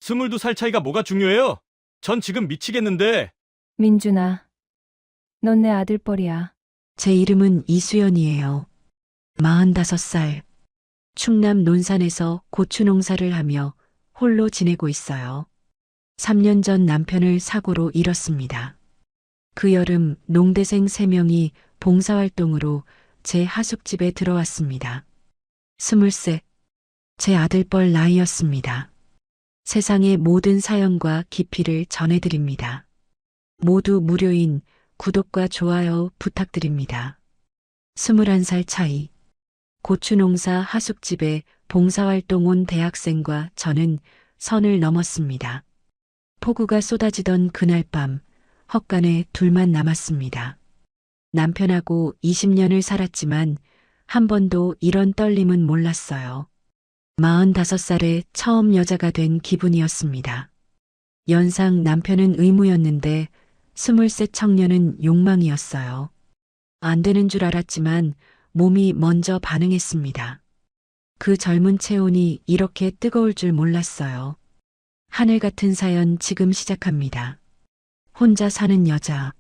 22살 차이가 뭐가 중요해요? 전 지금 미치겠는데. 민준아, 넌 내 아들뻘이야. 제 이름은 이수연이에요. 45살. 충남 논산에서 고추 농사를 하며 홀로 지내고 있어요. 3년 전 남편을 사고로 잃었습니다. 그 여름 농대생 3명이 봉사활동으로 제 하숙집에 들어왔습니다. 23, 제 아들뻘 나이였습니다. 세상의 모든 사연과 깊이를 전해드립니다. 모두 무료인 구독과 좋아요 부탁드립니다. 21살 차이. 고추농사 하숙집에 봉사활동 온 대학생과 저는 선을 넘었습니다. 폭우가 쏟아지던 그날 밤 헛간에 둘만 남았습니다. 남편하고 20년을 살았지만 한 번도 이런 떨림은 몰랐어요. 45살에 처음 여자가 된 기분이었습니다. 연상 남편은 의무였는데 23 청년은 욕망이었어요. 안 되는 줄 알았지만 몸이 먼저 반응했습니다. 그 젊은 체온이 이렇게 뜨거울 줄 몰랐어요. 하늘 같은 사연 지금 시작합니다. 혼자 사는 여자.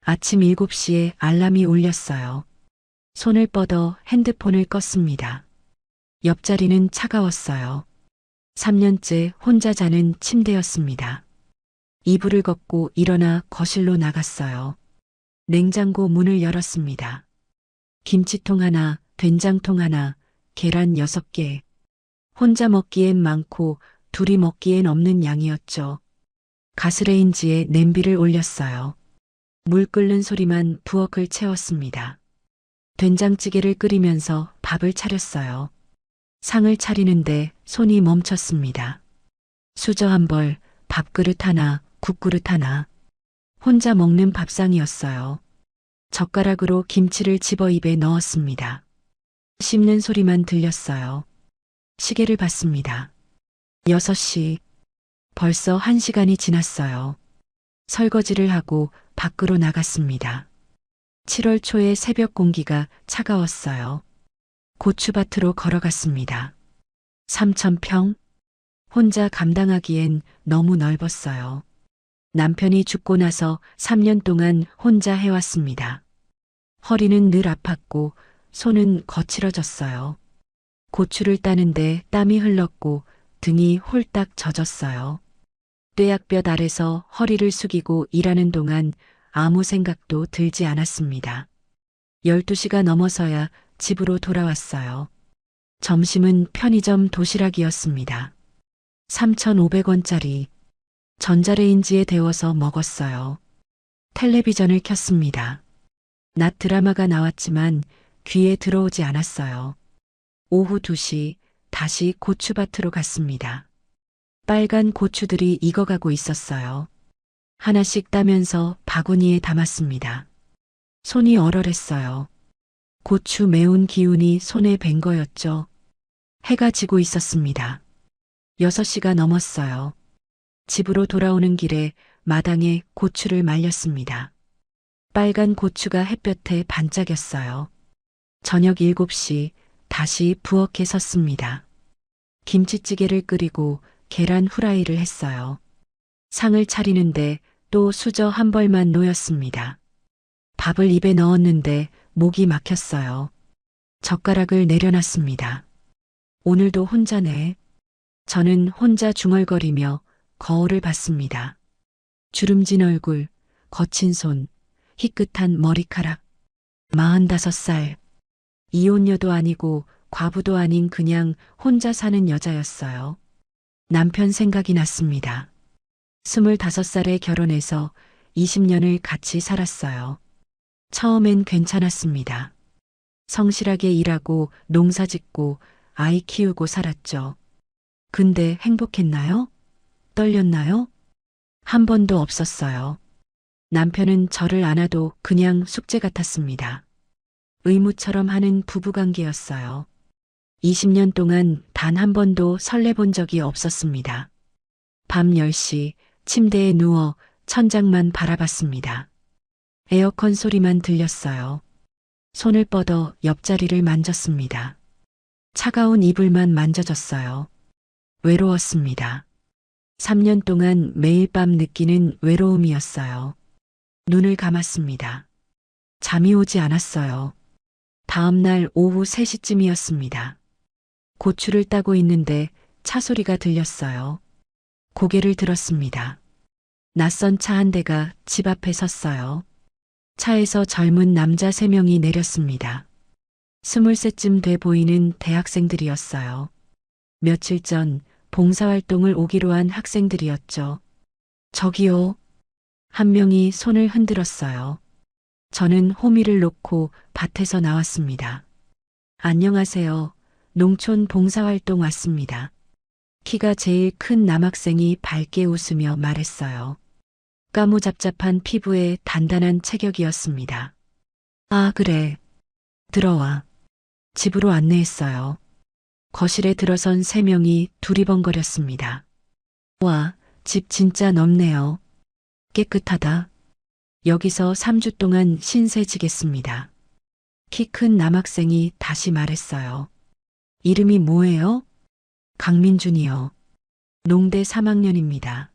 아침 7시에 알람이 울렸어요. 손을 뻗어 핸드폰을 껐습니다. 옆자리는 차가웠어요. 3년째 혼자 자는 침대였습니다. 이불을 걷고 일어나 거실로 나갔어요. 냉장고 문을 열었습니다. 김치통 하나, 된장통 하나, 계란 6개. 혼자 먹기엔 많고 둘이 먹기엔 없는 양이었죠. 가스레인지에 냄비를 올렸어요. 물 끓는 소리만 부엌을 채웠습니다. 된장찌개를 끓이면서 밥을 차렸어요. 상을 차리는데 손이 멈췄습니다. 수저 한 벌, 밥그릇 하나, 국그릇 하나. 혼자 먹는 밥상이었어요. 젓가락으로 김치를 집어 입에 넣었습니다. 씹는 소리만 들렸어요. 시계를 봤습니다. 6시. 벌써 1시간이 지났어요. 설거지를 하고 밖으로 나갔습니다. 7월 초의 새벽 공기가 차가웠어요. 고추밭으로 걸어갔습니다. 3,000평? 혼자 감당하기엔 너무 넓었어요. 남편이 죽고 나서 3년 동안 혼자 해왔습니다. 허리는 늘 아팠고 손은 거칠어졌어요. 고추를 따는데 땀이 흘렀고 등이 홀딱 젖었어요. 뙤약볕 아래서 허리를 숙이고 일하는 동안 아무 생각도 들지 않았습니다. 12시가 넘어서야 집으로 돌아왔어요. 점심은 편의점 도시락이었습니다. 3,500원짜리. 전자레인지에 데워서 먹었어요. 텔레비전을 켰습니다. 낮 드라마가 나왔지만 귀에 들어오지 않았어요. 오후 2시 다시 고추밭으로 갔습니다. 빨간 고추들이 익어가고 있었어요. 하나씩 따면서 바구니에 담았습니다. 손이 얼얼했어요. 고추 매운 기운이 손에 밴 거였죠. 해가 지고 있었습니다. 6시가 넘었어요. 집으로 돌아오는 길에 마당에 고추를 말렸습니다. 빨간 고추가 햇볕에 반짝였어요. 저녁 7시 다시 부엌에 섰습니다. 김치찌개를 끓이고 계란 후라이를 했어요. 상을 차리는데 또 수저 한 벌만 놓였습니다. 밥을 입에 넣었는데 목이 막혔어요. 젓가락을 내려놨습니다. 오늘도 혼자네. 저는 혼자 중얼거리며 거울을 봤습니다. 주름진 얼굴, 거친 손, 희끗한 머리카락. 45살. 이혼녀도 아니고 과부도 아닌 그냥 혼자 사는 여자였어요. 남편 생각이 났습니다. 25살에 결혼해서 20년을 같이 살았어요. 처음엔 괜찮았습니다. 성실하게 일하고 농사 짓고 아이 키우고 살았죠. 근데 행복했나요? 떨렸나요? 한 번도 없었어요. 남편은 저를 안아도 그냥 숙제 같았습니다. 의무처럼 하는 부부관계였어요. 20년 동안 단 한 번도 설레본 적이 없었습니다. 밤 10시 침대에 누워 천장만 바라봤습니다. 에어컨 소리만 들렸어요. 손을 뻗어 옆자리를 만졌습니다. 차가운 이불만 만져졌어요. 외로웠습니다. 3년 동안 매일 밤 느끼는 외로움이었어요. 눈을 감았습니다. 잠이 오지 않았어요. 다음 날 오후 3시쯤이었습니다. 고추를 따고 있는데 차 소리가 들렸어요. 고개를 들었습니다. 낯선 차 한 대가 집 앞에 섰어요. 차에서 젊은 남자 3명이 내렸습니다. 20세쯤 돼 보이는 대학생들이었어요. 며칠 전 봉사활동을 오기로 한 학생들이었죠. 저기요. 한 명이 손을 흔들었어요. 저는 호미를 놓고 밭에서 나왔습니다. 안녕하세요. 농촌 봉사활동 왔습니다. 키가 제일 큰 남학생이 밝게 웃으며 말했어요. 까무잡잡한 피부에 단단한 체격이었습니다. 아, 그래. 들어와. 집으로 안내했어요. 거실에 들어선 3명이 두리번거렸습니다. 와, 집 진짜 넓네요. 깨끗하다. 여기서 3주 동안 신세 지겠습니다. 키 큰 남학생이 다시 말했어요. 이름이 뭐예요? 강민준이요. 농대 3학년입니다.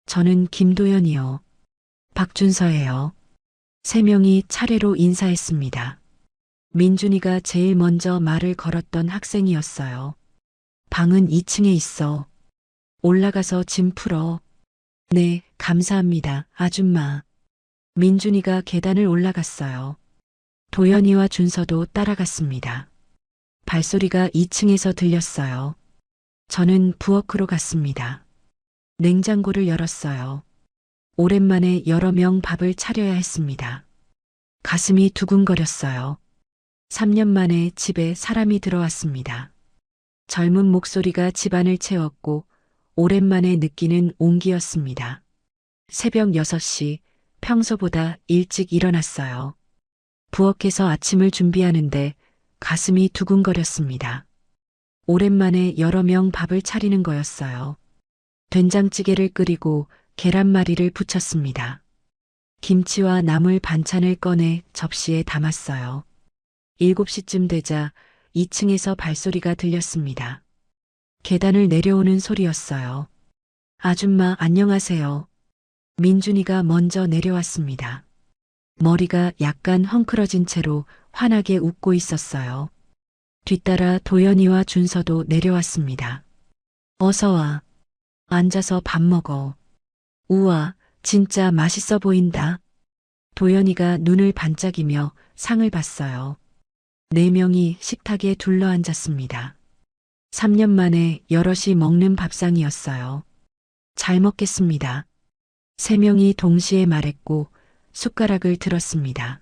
저는 김도연이요. 박준서예요. 3명이 차례로 인사했습니다. 민준이가 제일 먼저 말을 걸었던 학생이었어요. 방은 2층에 있어. 올라가서 짐 풀어. 네, 감사합니다, 아줌마. 민준이가 계단을 올라갔어요. 도연이와 준서도 따라갔습니다. 발소리가 2층에서 들렸어요. 저는 부엌으로 갔습니다. 냉장고를 열었어요. 오랜만에 여러 명 밥을 차려야 했습니다. 가슴이 두근거렸어요. 3년 만에 집에 사람이 들어왔습니다. 젊은 목소리가 집안을 채웠고 오랜만에 느끼는 온기였습니다. 새벽 6시, 평소보다 일찍 일어났어요. 부엌에서 아침을 준비하는데 가슴이 두근거렸습니다. 오랜만에 여러 명 밥을 차리는 거였어요. 된장찌개를 끓이고 계란말이를 부쳤습니다. 김치와 나물 반찬을 꺼내 접시에 담았어요. 7시쯤 되자 2층에서 발소리가 들렸습니다. 계단을 내려오는 소리였어요. 아줌마 안녕하세요. 민준이가 먼저 내려왔습니다. 머리가 약간 헝클어진 채로 환하게 웃고 있었어요. 뒤따라 도연이와 준서도 내려왔습니다. 어서 와. 앉아서 밥 먹어. 우와, 진짜 맛있어 보인다. 도연이가 눈을 반짝이며 상을 봤어요. 4명이 식탁에 둘러앉았습니다. 3년 만에 여럿이 먹는 밥상이었어요. 잘 먹겠습니다. 3명이 동시에 말했고 숟가락을 들었습니다.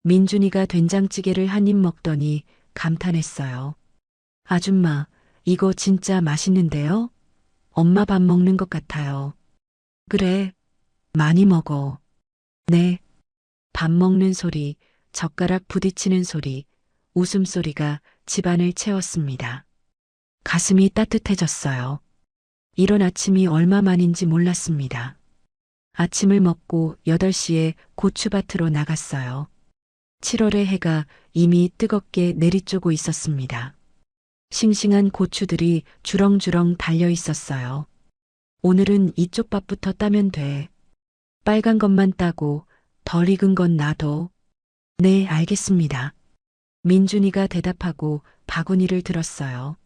민준이가 된장찌개를 한 입 먹더니 감탄했어요. 아줌마, 이거 진짜 맛있는데요? 엄마 밥 먹는 것 같아요. 그래, 많이 먹어. 네. 밥 먹는 소리, 젓가락 부딪히는 소리, 웃음소리가 집안을 채웠습니다. 가슴이 따뜻해졌어요. 이런 아침이 얼마만인지 몰랐습니다. 아침을 먹고 8시에 고추밭으로 나갔어요. 7월의 해가 이미 뜨겁게 내리쬐고 있었습니다. 싱싱한 고추들이 주렁주렁 달려 있었어요. 오늘은 이쪽 밭부터 따면 돼. 빨간 것만 따고 덜 익은 건 놔둬. 네, 알겠습니다. 민준이가 대답하고 바구니를 들었어요.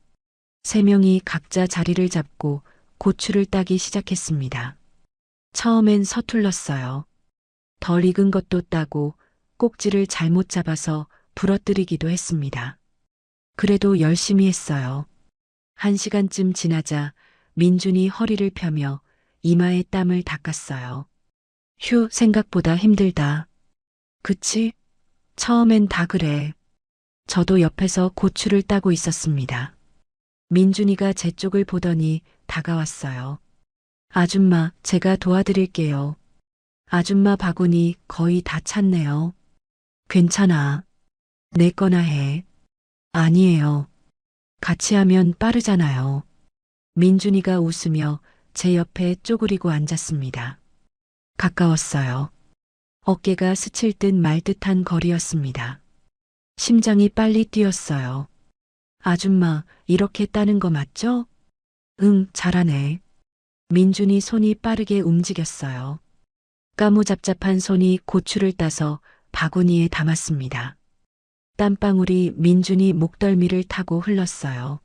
3명이 각자 자리를 잡고 고추를 따기 시작했습니다. 처음엔 서툴렀어요. 덜 익은 것도 따고 꼭지를 잘못 잡아서 부러뜨리기도 했습니다. 그래도 열심히 했어요. 1시간쯤 지나자 민준이 허리를 펴며 이마에 땀을 닦았어요. 휴, 생각보다 힘들다. 그치? 처음엔 다 그래. 저도 옆에서 고추를 따고 있었습니다. 민준이가 제 쪽을 보더니 다가왔어요. 아줌마, 제가 도와드릴게요. 아줌마 바구니 거의 다 찼네요. 괜찮아. 내 거나 해. 아니에요. 같이 하면 빠르잖아요. 민준이가 웃으며 제 옆에 쪼그리고 앉았습니다. 가까웠어요. 어깨가 스칠 듯 말 듯한 거리였습니다. 심장이 빨리 뛰었어요. 아줌마, 이렇게 따는 거 맞죠? 응, 잘하네. 민준이 손이 빠르게 움직였어요. 까무잡잡한 손이 고추를 따서 바구니에 담았습니다. 땀방울이 민준이 목덜미를 타고 흘렀어요.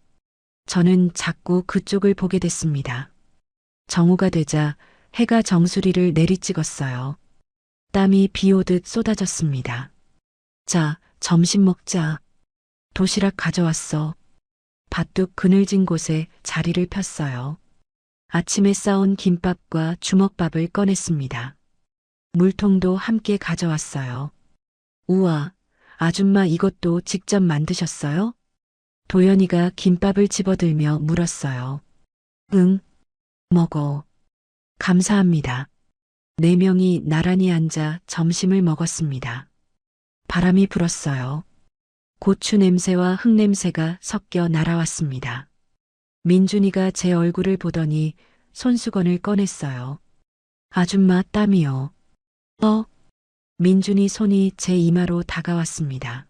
저는 자꾸 그쪽을 보게 됐습니다. 정오가 되자 해가 정수리를 내리찍었어요. 땀이 비 오듯 쏟아졌습니다. 자, 점심 먹자. 도시락 가져왔어. 바둑 그늘진 곳에 자리를 폈어요. 아침에 싸온 김밥과 주먹밥을 꺼냈습니다. 물통도 함께 가져왔어요. 우와, 아줌마 이것도 직접 만드셨어요? 도연이가 김밥을 집어들며 물었어요. 응, 먹어. 감사합니다. 4명이 나란히 앉아 점심을 먹었습니다. 바람이 불었어요. 고추 냄새와 흙 냄새가 섞여 날아왔습니다. 민준이가 제 얼굴을 보더니 손수건을 꺼냈어요. 아줌마 땀이요. 민준이 손이 제 이마로 다가왔습니다.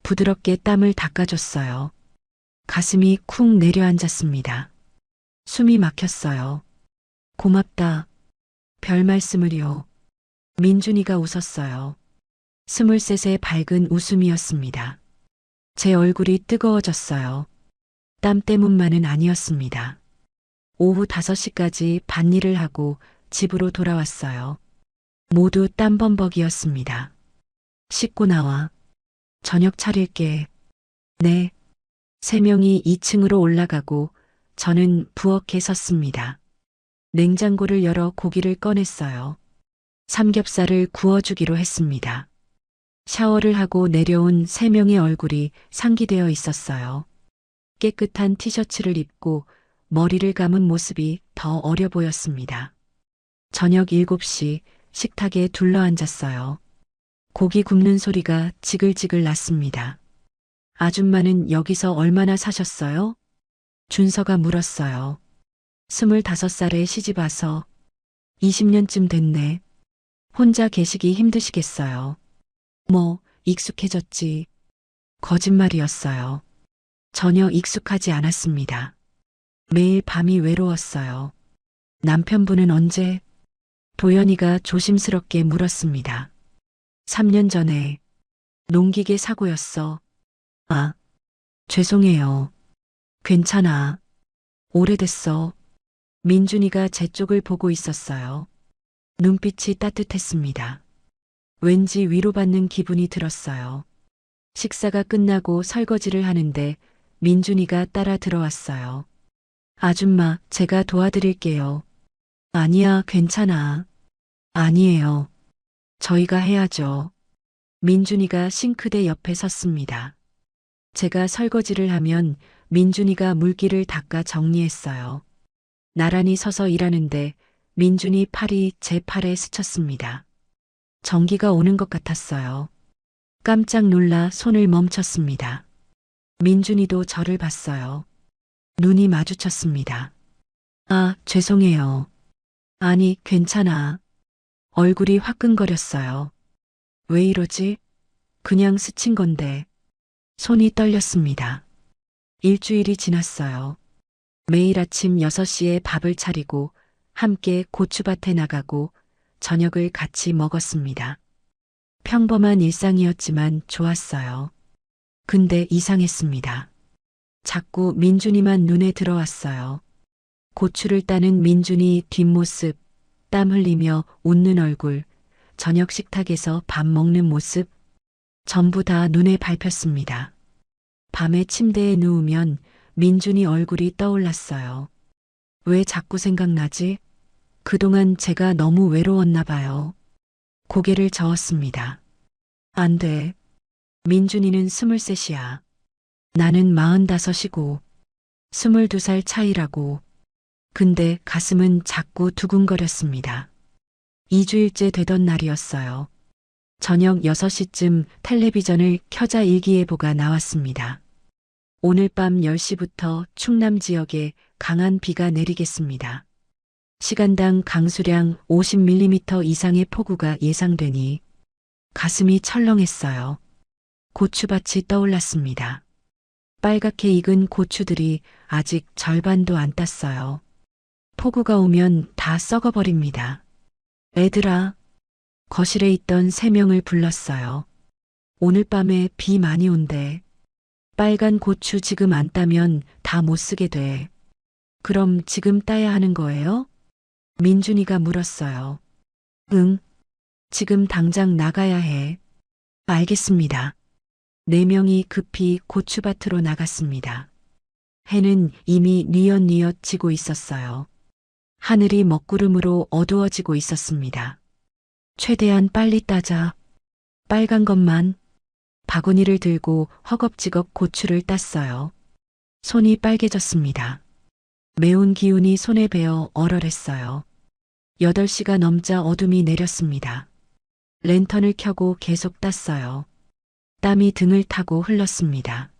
부드럽게 땀을 닦아줬어요. 가슴이 쿵 내려앉았습니다. 숨이 막혔어요. 고맙다. 별 말씀을요. 민준이가 웃었어요. 23의 밝은 웃음이었습니다. 제 얼굴이 뜨거워졌어요. 땀 때문만은 아니었습니다. 오후 5시까지 밭일을 하고 집으로 돌아왔어요. 모두 땀범벅이었습니다. 씻고 나와. 저녁 차릴게. 네. 3명이 2층으로 올라가고 저는 부엌에 섰습니다. 냉장고를 열어 고기를 꺼냈어요. 삼겹살을 구워주기로 했습니다. 샤워를 하고 내려온 3명의 얼굴이 상기되어 있었어요. 깨끗한 티셔츠를 입고 머리를 감은 모습이 더 어려 보였습니다. 저녁 7시 식탁에 둘러앉았어요. 고기 굽는 소리가 지글지글 났습니다. 아줌마는 여기서 얼마나 사셨어요? 준서가 물었어요. 25살에 시집 와서 20년쯤 됐네. 혼자 계시기 힘드시겠어요. 뭐, 익숙해졌지. 거짓말이었어요. 전혀 익숙하지 않았습니다. 매일 밤이 외로웠어요. 남편분은 언제? 도연이가 조심스럽게 물었습니다. 3년 전에 농기계 사고였어. 아, 죄송해요. 괜찮아. 오래됐어. 민준이가 제 쪽을 보고 있었어요. 눈빛이 따뜻했습니다. 왠지 위로받는 기분이 들었어요. 식사가 끝나고 설거지를 하는데 민준이가 따라 들어왔어요. 아줌마, 제가 도와드릴게요. 아니야, 괜찮아. 아니에요. 저희가 해야죠. 민준이가 싱크대 옆에 섰습니다. 제가 설거지를 하면 민준이가 물기를 닦아 정리했어요. 나란히 서서 일하는데 민준이 팔이 제 팔에 스쳤습니다. 전기가 오는 것 같았어요. 깜짝 놀라 손을 멈췄습니다. 민준이도 저를 봤어요. 눈이 마주쳤습니다. 아, 죄송해요. 아니, 괜찮아. 얼굴이 화끈거렸어요. 왜 이러지? 그냥 스친 건데. 손이 떨렸습니다. 일주일이 지났어요. 매일 아침 6시에 밥을 차리고 함께 고추밭에 나가고 저녁을 같이 먹었습니다. 평범한 일상이었지만 좋았어요. 근데 이상했습니다. 자꾸 민준이만 눈에 들어왔어요. 고추를 따는 민준이 뒷모습, 땀 흘리며 웃는 얼굴, 저녁 식탁에서 밥 먹는 모습, 전부 다 눈에 밟혔습니다. 밤에 침대에 누우면 민준이 얼굴이 떠올랐어요. 왜 자꾸 생각나지? 그동안 제가 너무 외로웠나 봐요. 고개를 저었습니다. 안 돼. 민준이는 23이야. 나는 45이고 22살 차이라고. 근데 가슴은 자꾸 두근거렸습니다. 2주일째 되던 날이었어요. 저녁 6시쯤 텔레비전을 켜자 일기예보가 나왔습니다. 오늘 밤 10시부터 충남 지역에 강한 비가 내리겠습니다. 시간당 강수량 50mm 이상의 폭우가 예상되니 가슴이 철렁했어요. 고추밭이 폭우가 오면 다 썩어버립니다. 애들아, 거실에 있던 3명을 불렀어요. 오늘 밤에 비 많이 온대. 빨간 고추 지금 안 따면 다 못 쓰게 돼. 그럼 지금 따야 하는 거예요? 민준이가 물었어요. 응, 지금 당장 나가야 해. 알겠습니다. 4명이 급히 고추밭으로 나갔습니다. 해는 이미 뉘엿뉘엿 지고 있었어요. 하늘이 먹구름으로 어두워지고 있었습니다. 최대한 빨리 따자. 빨간 것만. 바구니를 들고 허겁지겁 고추를 땄어요. 손이 빨개졌습니다. 매운 기운이 손에 배어 얼얼했어요. 8시가 넘자 어둠이 내렸습니다. 랜턴을 켜고 계속 땄어요. 땀이 등을 타고 흘렀습니다.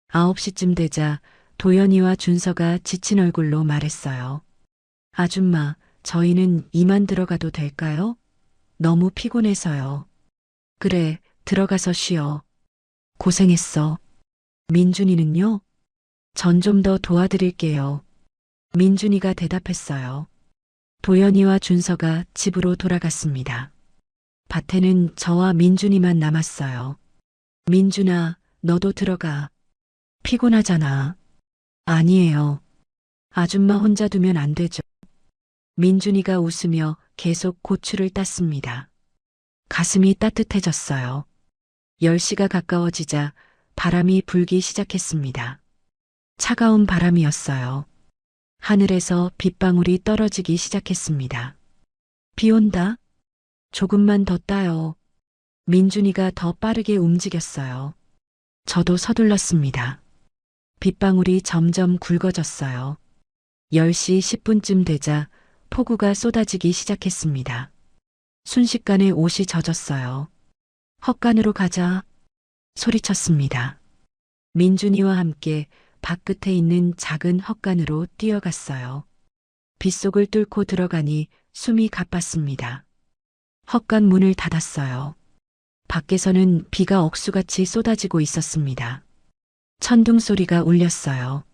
9시쯤 되자 도연이와 준서가 지친 얼굴로 말했어요. 아줌마, 저희는 이만 들어가도 될까요? 너무 피곤해서요. 그래, 들어가서 쉬어. 고생했어. 민준이는요? 전 좀 더 도와드릴게요. 민준이가 대답했어요. 도연이와 준서가 집으로 돌아갔습니다. 밭에는 저와 민준이만 남았어요. 민준아, 너도 들어가. 피곤하잖아. 아니에요. 아줌마 혼자 두면 안 되죠. 민준이가 웃으며 계속 고추를 땄습니다. 가슴이 따뜻해졌어요. 10시가 가까워지자 바람이 불기 시작했습니다. 차가운 바람이었어요. 하늘에서 빗방울이 떨어지기 시작했습니다. 비 온다. 조금만 더 따요. 민준이가 더 빠르게 움직였어요. 저도 서둘렀습니다. 빗방울이 점점 굵어졌어요. 10시 10분쯤 되자 폭우가 쏟아지기 시작했습니다. 순식간에 옷이 젖었어요. 헛간으로 가자. 소리쳤습니다. 민준이와 함께 밭 끝에 있는 작은 헛간으로 뛰어갔어요. 빗속을 뚫고 들어가니 숨이 가빴습니다. 헛간 문을 닫았어요. 밖에서는 비가 억수같이 쏟아지고 있었습니다. 천둥 소리가 울렸어요.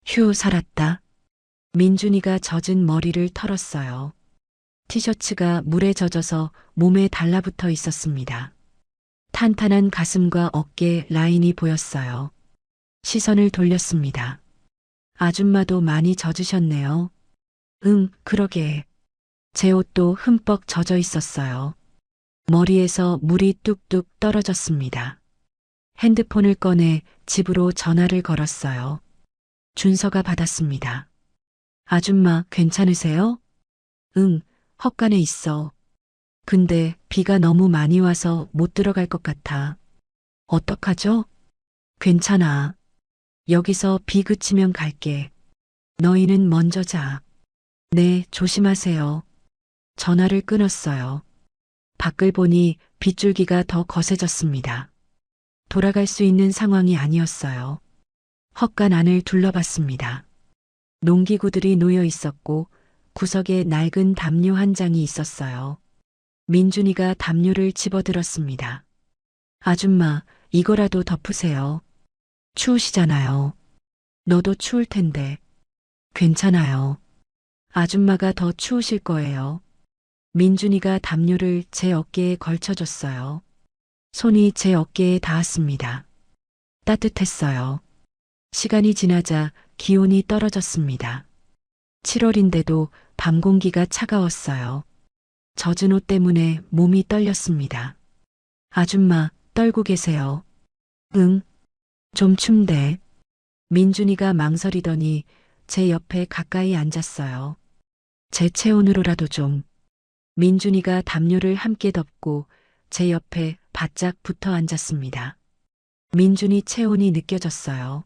휴, 살았다. 민준이가 젖은 머리를 털었어요. 티셔츠가 물에 젖어서 몸에 달라붙어 있었습니다. 탄탄한 가슴과 어깨 라인이 보였어요. 시선을 돌렸습니다. 아줌마도 많이 젖으셨네요. 응, 그러게. 제 옷도 흠뻑 젖어 있었어요. 머리에서 물이 뚝뚝 떨어졌습니다. 핸드폰을 꺼내 집으로 전화를 걸었어요. 준서가 받았습니다. 아줌마, 괜찮으세요? 응, 헛간에 있어. 근데 비가 너무 많이 와서 못 들어갈 것 같아. 어떡하죠? 괜찮아. 여기서 비 그치면 갈게. 너희는 먼저 자. 네, 조심하세요. 전화를 끊었어요. 밖을 보니 빗줄기가 더 거세졌습니다. 돌아갈 수 있는 상황이 아니었어요. 헛간 안을 둘러봤습니다. 농기구들이 놓여 있었고 구석에 낡은 담요 한 장이 있었어요. 민준이가 담요를 집어들었습니다. 아줌마, 이거라도 덮으세요. 추우시잖아요. 너도 추울 텐데. 괜찮아요. 아줌마가 더 추우실 거예요. 민준이가 담요를 제 어깨에 걸쳐줬어요. 손이 제 어깨에 닿았습니다. 따뜻했어요. 시간이 지나자 기온이 떨어졌습니다. 7월인데도 밤 공기가 차가웠어요. 젖은 옷 때문에 몸이 떨렸습니다. 아줌마, 떨고 계세요. 응, 좀 춥대. 민준이가 망설이더니 제 옆에 가까이 앉았어요. 제 체온으로라도 좀. 민준이가 담요를 함께 덮고 제 옆에 바짝 붙어 앉았습니다. 민준이 체온이 느껴졌어요.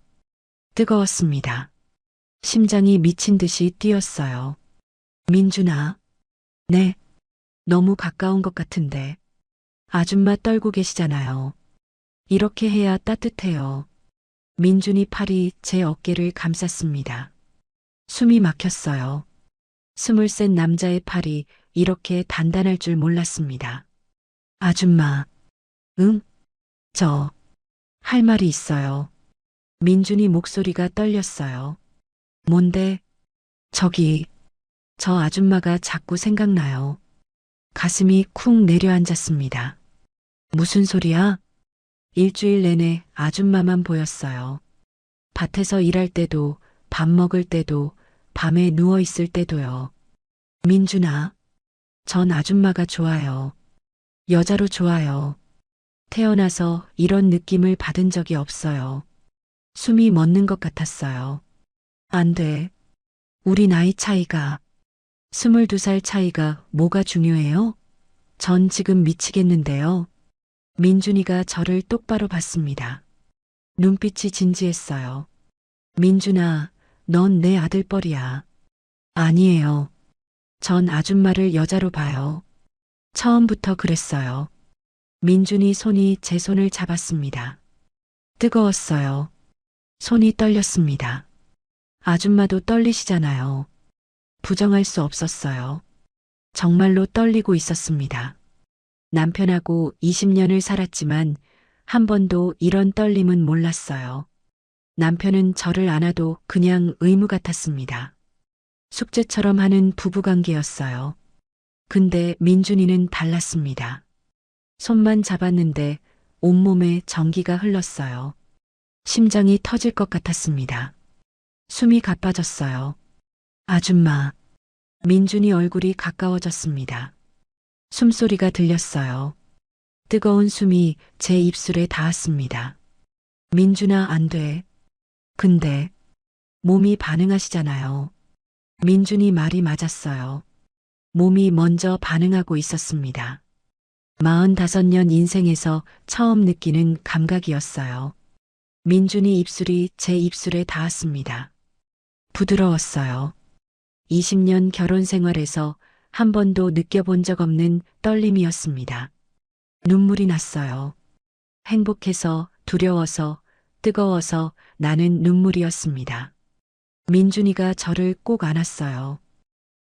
뜨거웠습니다. 심장이 미친 듯이 뛰었어요. 민준아. 네. 너무 가까운 것 같은데. 아줌마 떨고 계시잖아요. 이렇게 해야 따뜻해요. 민준이 팔이 제 어깨를 감쌌습니다. 숨이 막혔어요. 스물 센 남자의 팔이 이렇게 단단할 줄 몰랐습니다. 아줌마. 응? 할 말이 있어요. 민준이 목소리가 떨렸어요. 뭔데? 저기, 저 아줌마가 자꾸 생각나요. 가슴이 쿵 내려앉았습니다. 무슨 소리야? 일주일 내내 아줌마만 보였어요. 밭에서 일할 때도, 밥 먹을 때도, 밤에 누워 있을 때도요. 민준아, 전 아줌마가 좋아요. 여자로 좋아요. 태어나서 이런 느낌을 받은 적이 없어요. 숨이 멎는 것 같았어요. 안 돼. 우리 나이 차이가, 22살 차이가 뭐가 중요해요? 전 지금 미치겠는데요. 민준이가 저를 똑바로 봤습니다. 눈빛이 진지했어요. 민준아, 넌 내 아들뻘이야. 아니에요. 전 아줌마를 여자로 봐요. 처음부터 그랬어요. 민준이 손이 제 손을 잡았습니다. 뜨거웠어요. 손이 떨렸습니다. 아줌마도 떨리시잖아요. 부정할 수 없었어요. 정말로 떨리고 있었습니다. 남편하고 20년을 살았지만 한 번도 이런 떨림은 몰랐어요. 남편은 저를 안아도 그냥 의무 같았습니다. 숙제처럼 하는 부부관계였어요. 근데 민준이는 달랐습니다. 손만 잡았는데 온몸에 전기가 흘렀어요. 심장이 터질 것 같았습니다. 숨이 가빠졌어요. 아줌마. 민준이 얼굴이 가까워졌습니다. 숨소리가 들렸어요. 뜨거운 숨이 제 입술에 닿았습니다. 민준아, 안 돼. 근데 몸이 반응하시잖아요. 민준이 말이 맞았어요. 몸이 먼저 반응하고 있었습니다. 45년 인생에서 처음 느끼는 감각이었어요. 민준이 입술이 제 입술에 닿았습니다. 부드러웠어요. 20년 결혼 생활에서 한 번도 느껴본 적 없는 떨림이었습니다. 눈물이 났어요. 행복해서, 두려워서, 뜨거워서 나는 눈물이었습니다. 민준이가 저를 꼭 안았어요.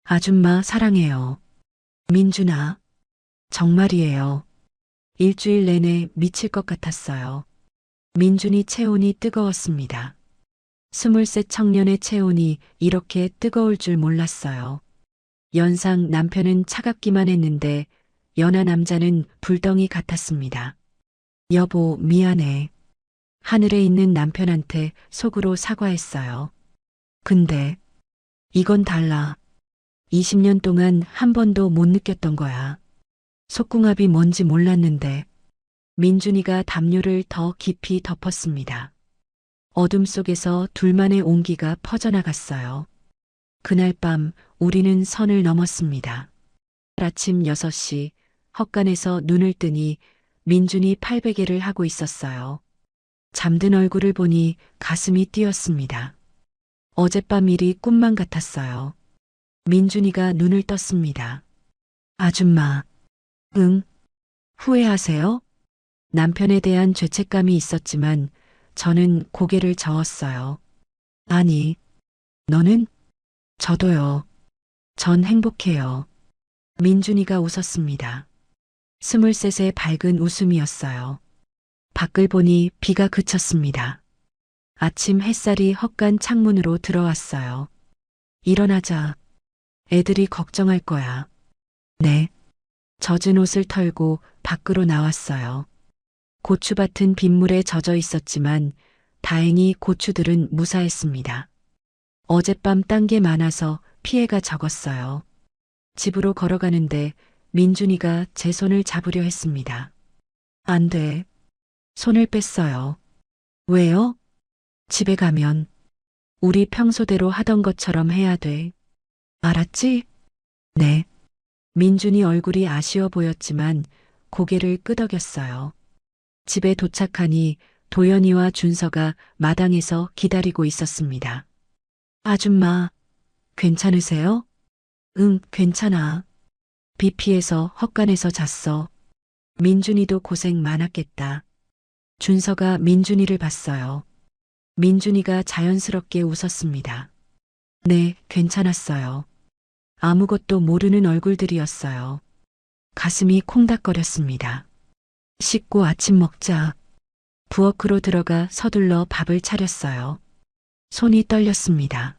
아줌마 사랑해요. 민준아, 정말이에요. 일주일 내내 미칠 것 같았어요. 민준이 체온이 뜨거웠습니다. 23 청년의 체온이 이렇게 뜨거울 줄 몰랐어요. 연상 남편은 차갑기만 했는데 연하 남자는 불덩이 같았습니다. 여보, 미안해. 하늘에 있는 남편한테 속으로 사과했어요. 근데 이건 달라. 20년 동안 한 번도 못 느꼈던 거야. 속궁합이 뭔지 몰랐는데 민준이가 담요를 더 깊이 덮었습니다. 어둠 속에서 둘만의 온기가 퍼져나갔어요. 그날 밤 우리는 선을 넘었습니다. 아침 6시 헛간에서 눈을 뜨니 민준이 팔베개를 하고 있었어요. 잠든 얼굴을 보니 가슴이 뛰었습니다. 어젯밤 일이 꿈만 같았어요. 민준이가 눈을 떴습니다. 아줌마, 응? 후회하세요? 남편에 대한 죄책감이 있었지만 저는 고개를 저었어요. 아니, 너는? 저도요. 전 행복해요. 민준이가 웃었습니다. 23의 밝은 웃음이었어요. 밖을 보니 비가 그쳤습니다. 아침 햇살이 헛간 창문으로 들어왔어요. 일어나자. 애들이 걱정할 거야. 네. 젖은 옷을 털고 밖으로 나왔어요. 고추밭은 빗물에 젖어 있었지만 다행히 고추들은 무사했습니다. 어젯밤 딴 게 많아서 피해가 적었어요. 집으로 걸어가는데 민준이가 제 손을 잡으려 했습니다. 안 돼. 손을 뺐어요. 왜요? 집에 가면 우리 평소대로 하던 것처럼 해야 돼. 알았지? 네. 민준이 얼굴이 아쉬워 보였지만 고개를 끄덕였어요. 집에 도착하니 도연이와 준서가 마당에서 기다리고 있었습니다. 아줌마, 괜찮으세요? 응, 괜찮아. 비 피해서 헛간에서 잤어. 민준이도 고생 많았겠다. 준서가 민준이를 봤어요. 민준이가 자연스럽게 웃었습니다. 네, 괜찮았어요. 아무것도 모르는 얼굴들이었어요. 가슴이 콩닥거렸습니다. 씻고 아침 먹자. 부엌으로 들어가 서둘러 밥을 차렸어요. 손이 떨렸습니다.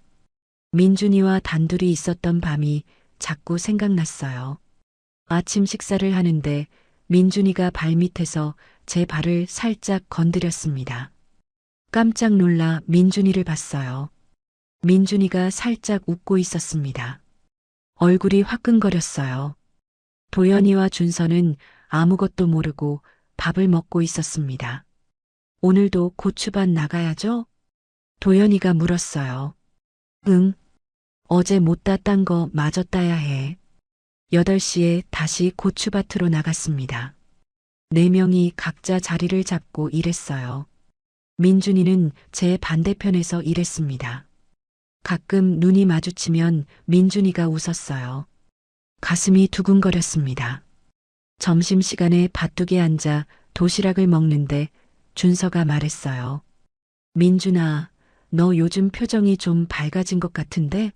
민준이와 단둘이 있었던 밤이 자꾸 생각났어요. 아침 식사를 하는데 민준이가 발밑에서 제 발을 살짝 건드렸습니다. 깜짝 놀라 민준이를 봤어요. 민준이가 살짝 웃고 있었습니다. 얼굴이 화끈거렸어요. 도연이와 준서는 아무것도 모르고 밥을 먹고 있었습니다. 오늘도 고추밭 나가야죠? 도연이가 물었어요. 응. 어제 못다 딴 거 마저 따야 해. 8시에 다시 고추밭으로 나갔습니다. 4명이 각자 자리를 잡고 일했어요. 민준이는 제 반대편에서 일했습니다. 가끔 눈이 마주치면 민준이가 웃었어요. 가슴이 두근거렸습니다. 점심시간에 밭둑에 앉아 도시락을 먹는데 준서가 말했어요. 민준아, 너 요즘 표정이 좀 밝아진 것 같은데?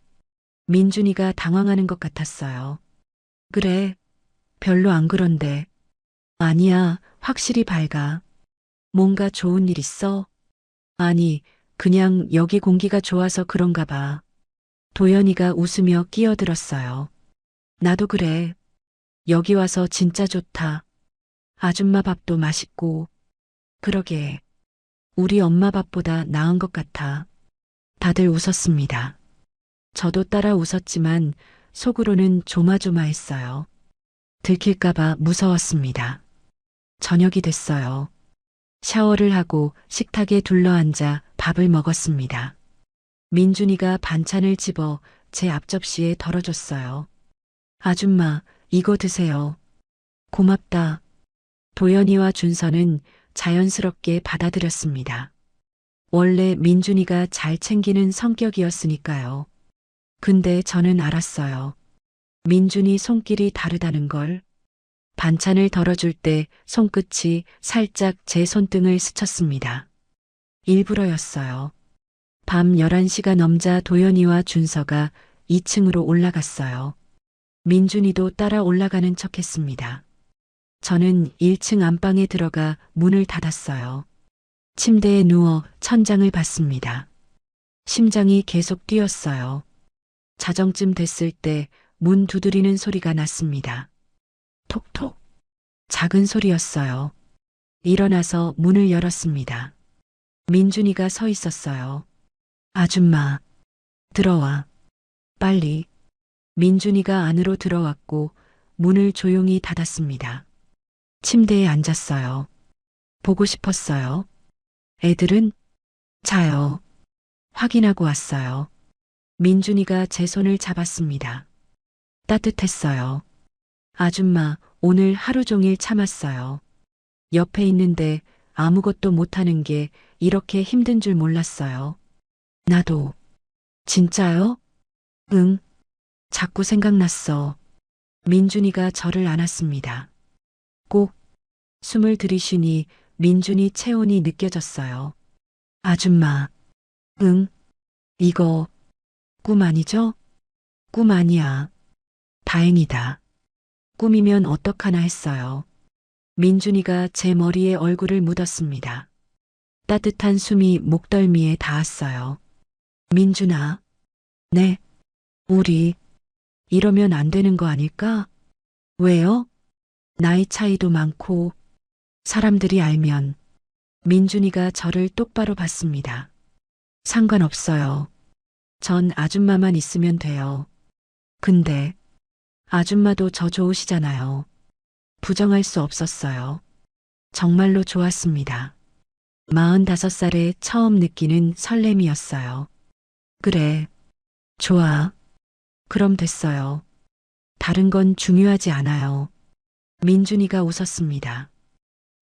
민준이가 당황하는 것 같았어요. 그래, 별로 안 그런데. 아니야, 확실히 밝아. 뭔가 좋은 일 있어? 아니, 그냥 여기 공기가 좋아서 그런가 봐. 도연이가 웃으며 끼어들었어요. 나도 그래. 여기 와서 진짜 좋다. 아줌마 밥도 맛있고. 그러게. 우리 엄마 밥보다 나은 것 같아. 다들 웃었습니다. 저도 따라 웃었지만 속으로는 조마조마했어요. 들킬까봐 무서웠습니다. 저녁이 됐어요. 샤워를 하고 식탁에 둘러앉아 밥을 먹었습니다. 민준이가 반찬을 집어 제 앞접시에 덜어줬어요. 아줌마, 이거 드세요. 고맙다. 도연이와 준서는 자연스럽게 받아들였습니다. 원래 민준이가 잘 챙기는 성격이었으니까요. 근데 저는 알았어요. 민준이 손길이 다르다는 걸. 반찬을 덜어줄 때 손끝이 살짝 제 손등을 스쳤습니다. 일부러였어요. 밤 11시가 넘자 도연이와 준서가 2층으로 올라갔어요. 민준이도 따라 올라가는 척 했습니다. 저는 1층 안방에 들어가 문을 닫았어요. 침대에 누워 천장을 봤습니다. 심장이 계속 뛰었어요. 자정쯤 됐을 때 문 두드리는 소리가 났습니다. 톡톡. 작은 소리였어요. 일어나서 문을 열었습니다. 민준이가 서 있었어요. 아줌마, 들어와. 빨리. 민준이가 안으로 들어왔고 문을 조용히 닫았습니다. 침대에 앉았어요. 보고 싶었어요. 애들은? 자요. 확인하고 왔어요. 민준이가 제 손을 잡았습니다. 따뜻했어요. 아줌마, 오늘 하루 종일 참았어요. 옆에 있는데 아무것도 못하는 게 이렇게 힘든 줄 몰랐어요. 나도. 진짜요? 응. 자꾸 생각났어. 민준이가 저를 안았습니다. 꼭 숨을 들이쉬니 민준이 체온이 느껴졌어요. 아줌마. 응. 이거 꿈 아니죠? 꿈 아니야. 다행이다. 꿈이면 어떡하나 했어요. 민준이가 제 머리에 얼굴을 묻었습니다. 따뜻한 숨이 목덜미에 닿았어요. 민준아. 네. 우리 이러면 안 되는 거 아닐까? 왜요? 나이 차이도 많고 사람들이 알면. 민준이가 저를 똑바로 봤습니다. 상관없어요. 전 아줌마만 있으면 돼요. 근데 아줌마도 저 좋으시잖아요. 부정할 수 없었어요. 정말로 좋았습니다. 45살에 처음 느끼는 설렘이었어요. 그래. 좋아. 그럼 됐어요. 다른 건 중요하지 않아요. 민준이가 웃었습니다.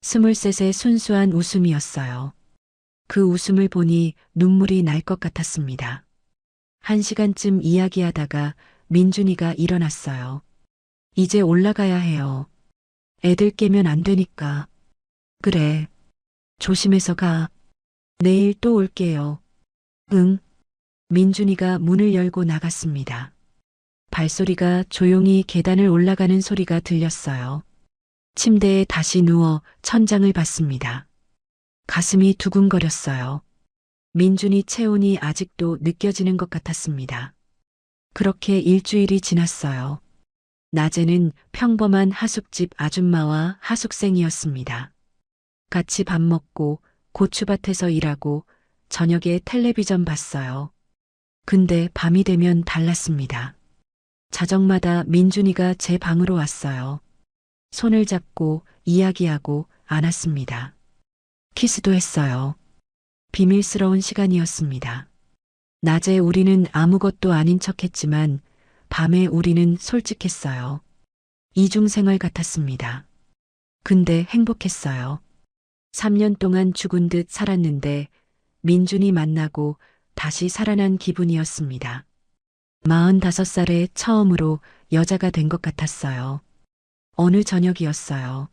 23의 순수한 웃음이었어요. 그 웃음을 보니 눈물이 날 것 같았습니다. 1시간쯤 이야기하다가 민준이가 일어났어요. 이제 올라가야 해요. 애들 깨면 안 되니까. 그래. 조심해서 가. 내일 또 올게요. 응. 민준이가 문을 열고 나갔습니다. 발소리가 조용히 계단을 올라가는 소리가 들렸어요. 침대에 다시 누워 천장을 봤습니다. 가슴이 두근거렸어요. 민준이 체온이 아직도 느껴지는 것 같았습니다. 그렇게 일주일이 지났어요. 낮에는 평범한 하숙집 아줌마와 하숙생이었습니다. 같이 밥 먹고 고추밭에서 일하고 저녁에 텔레비전 봤어요. 근데 밤이 되면 달랐습니다. 자정마다 민준이가 제 방으로 왔어요. 손을 잡고 이야기하고 안았습니다. 키스도 했어요. 비밀스러운 시간이었습니다. 낮에 우리는 아무것도 아닌 척 했지만 밤에 우리는 솔직했어요. 이중생활 같았습니다. 근데 행복했어요. 3년 동안 죽은 듯 살았는데 민준이 만나고 다시 살아난 기분이었습니다. 45살에 처음으로 여자가 된 것 같았어요. 어느 저녁이었어요.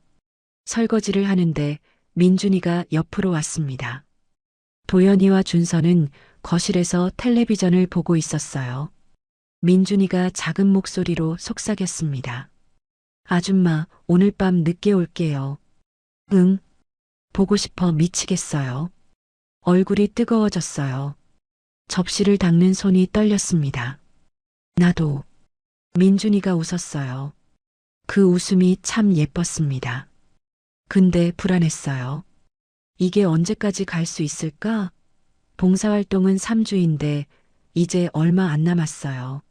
설거지를 하는데 민준이가 옆으로 왔습니다. 도연이와 준서는 거실에서 텔레비전을 보고 있었어요. 민준이가 작은 목소리로 속삭였습니다. 아줌마, 오늘 밤 늦게 올게요. 응. 보고 싶어 미치겠어요. 얼굴이 뜨거워졌어요. 접시를 닦는 손이 떨렸습니다. 나도. 민준이가 웃었어요. 그 웃음이 참 예뻤습니다. 근데 불안했어요. 이게 언제까지 갈 수 있을까? 봉사활동은 3주인데 이제 얼마 안 남았어요.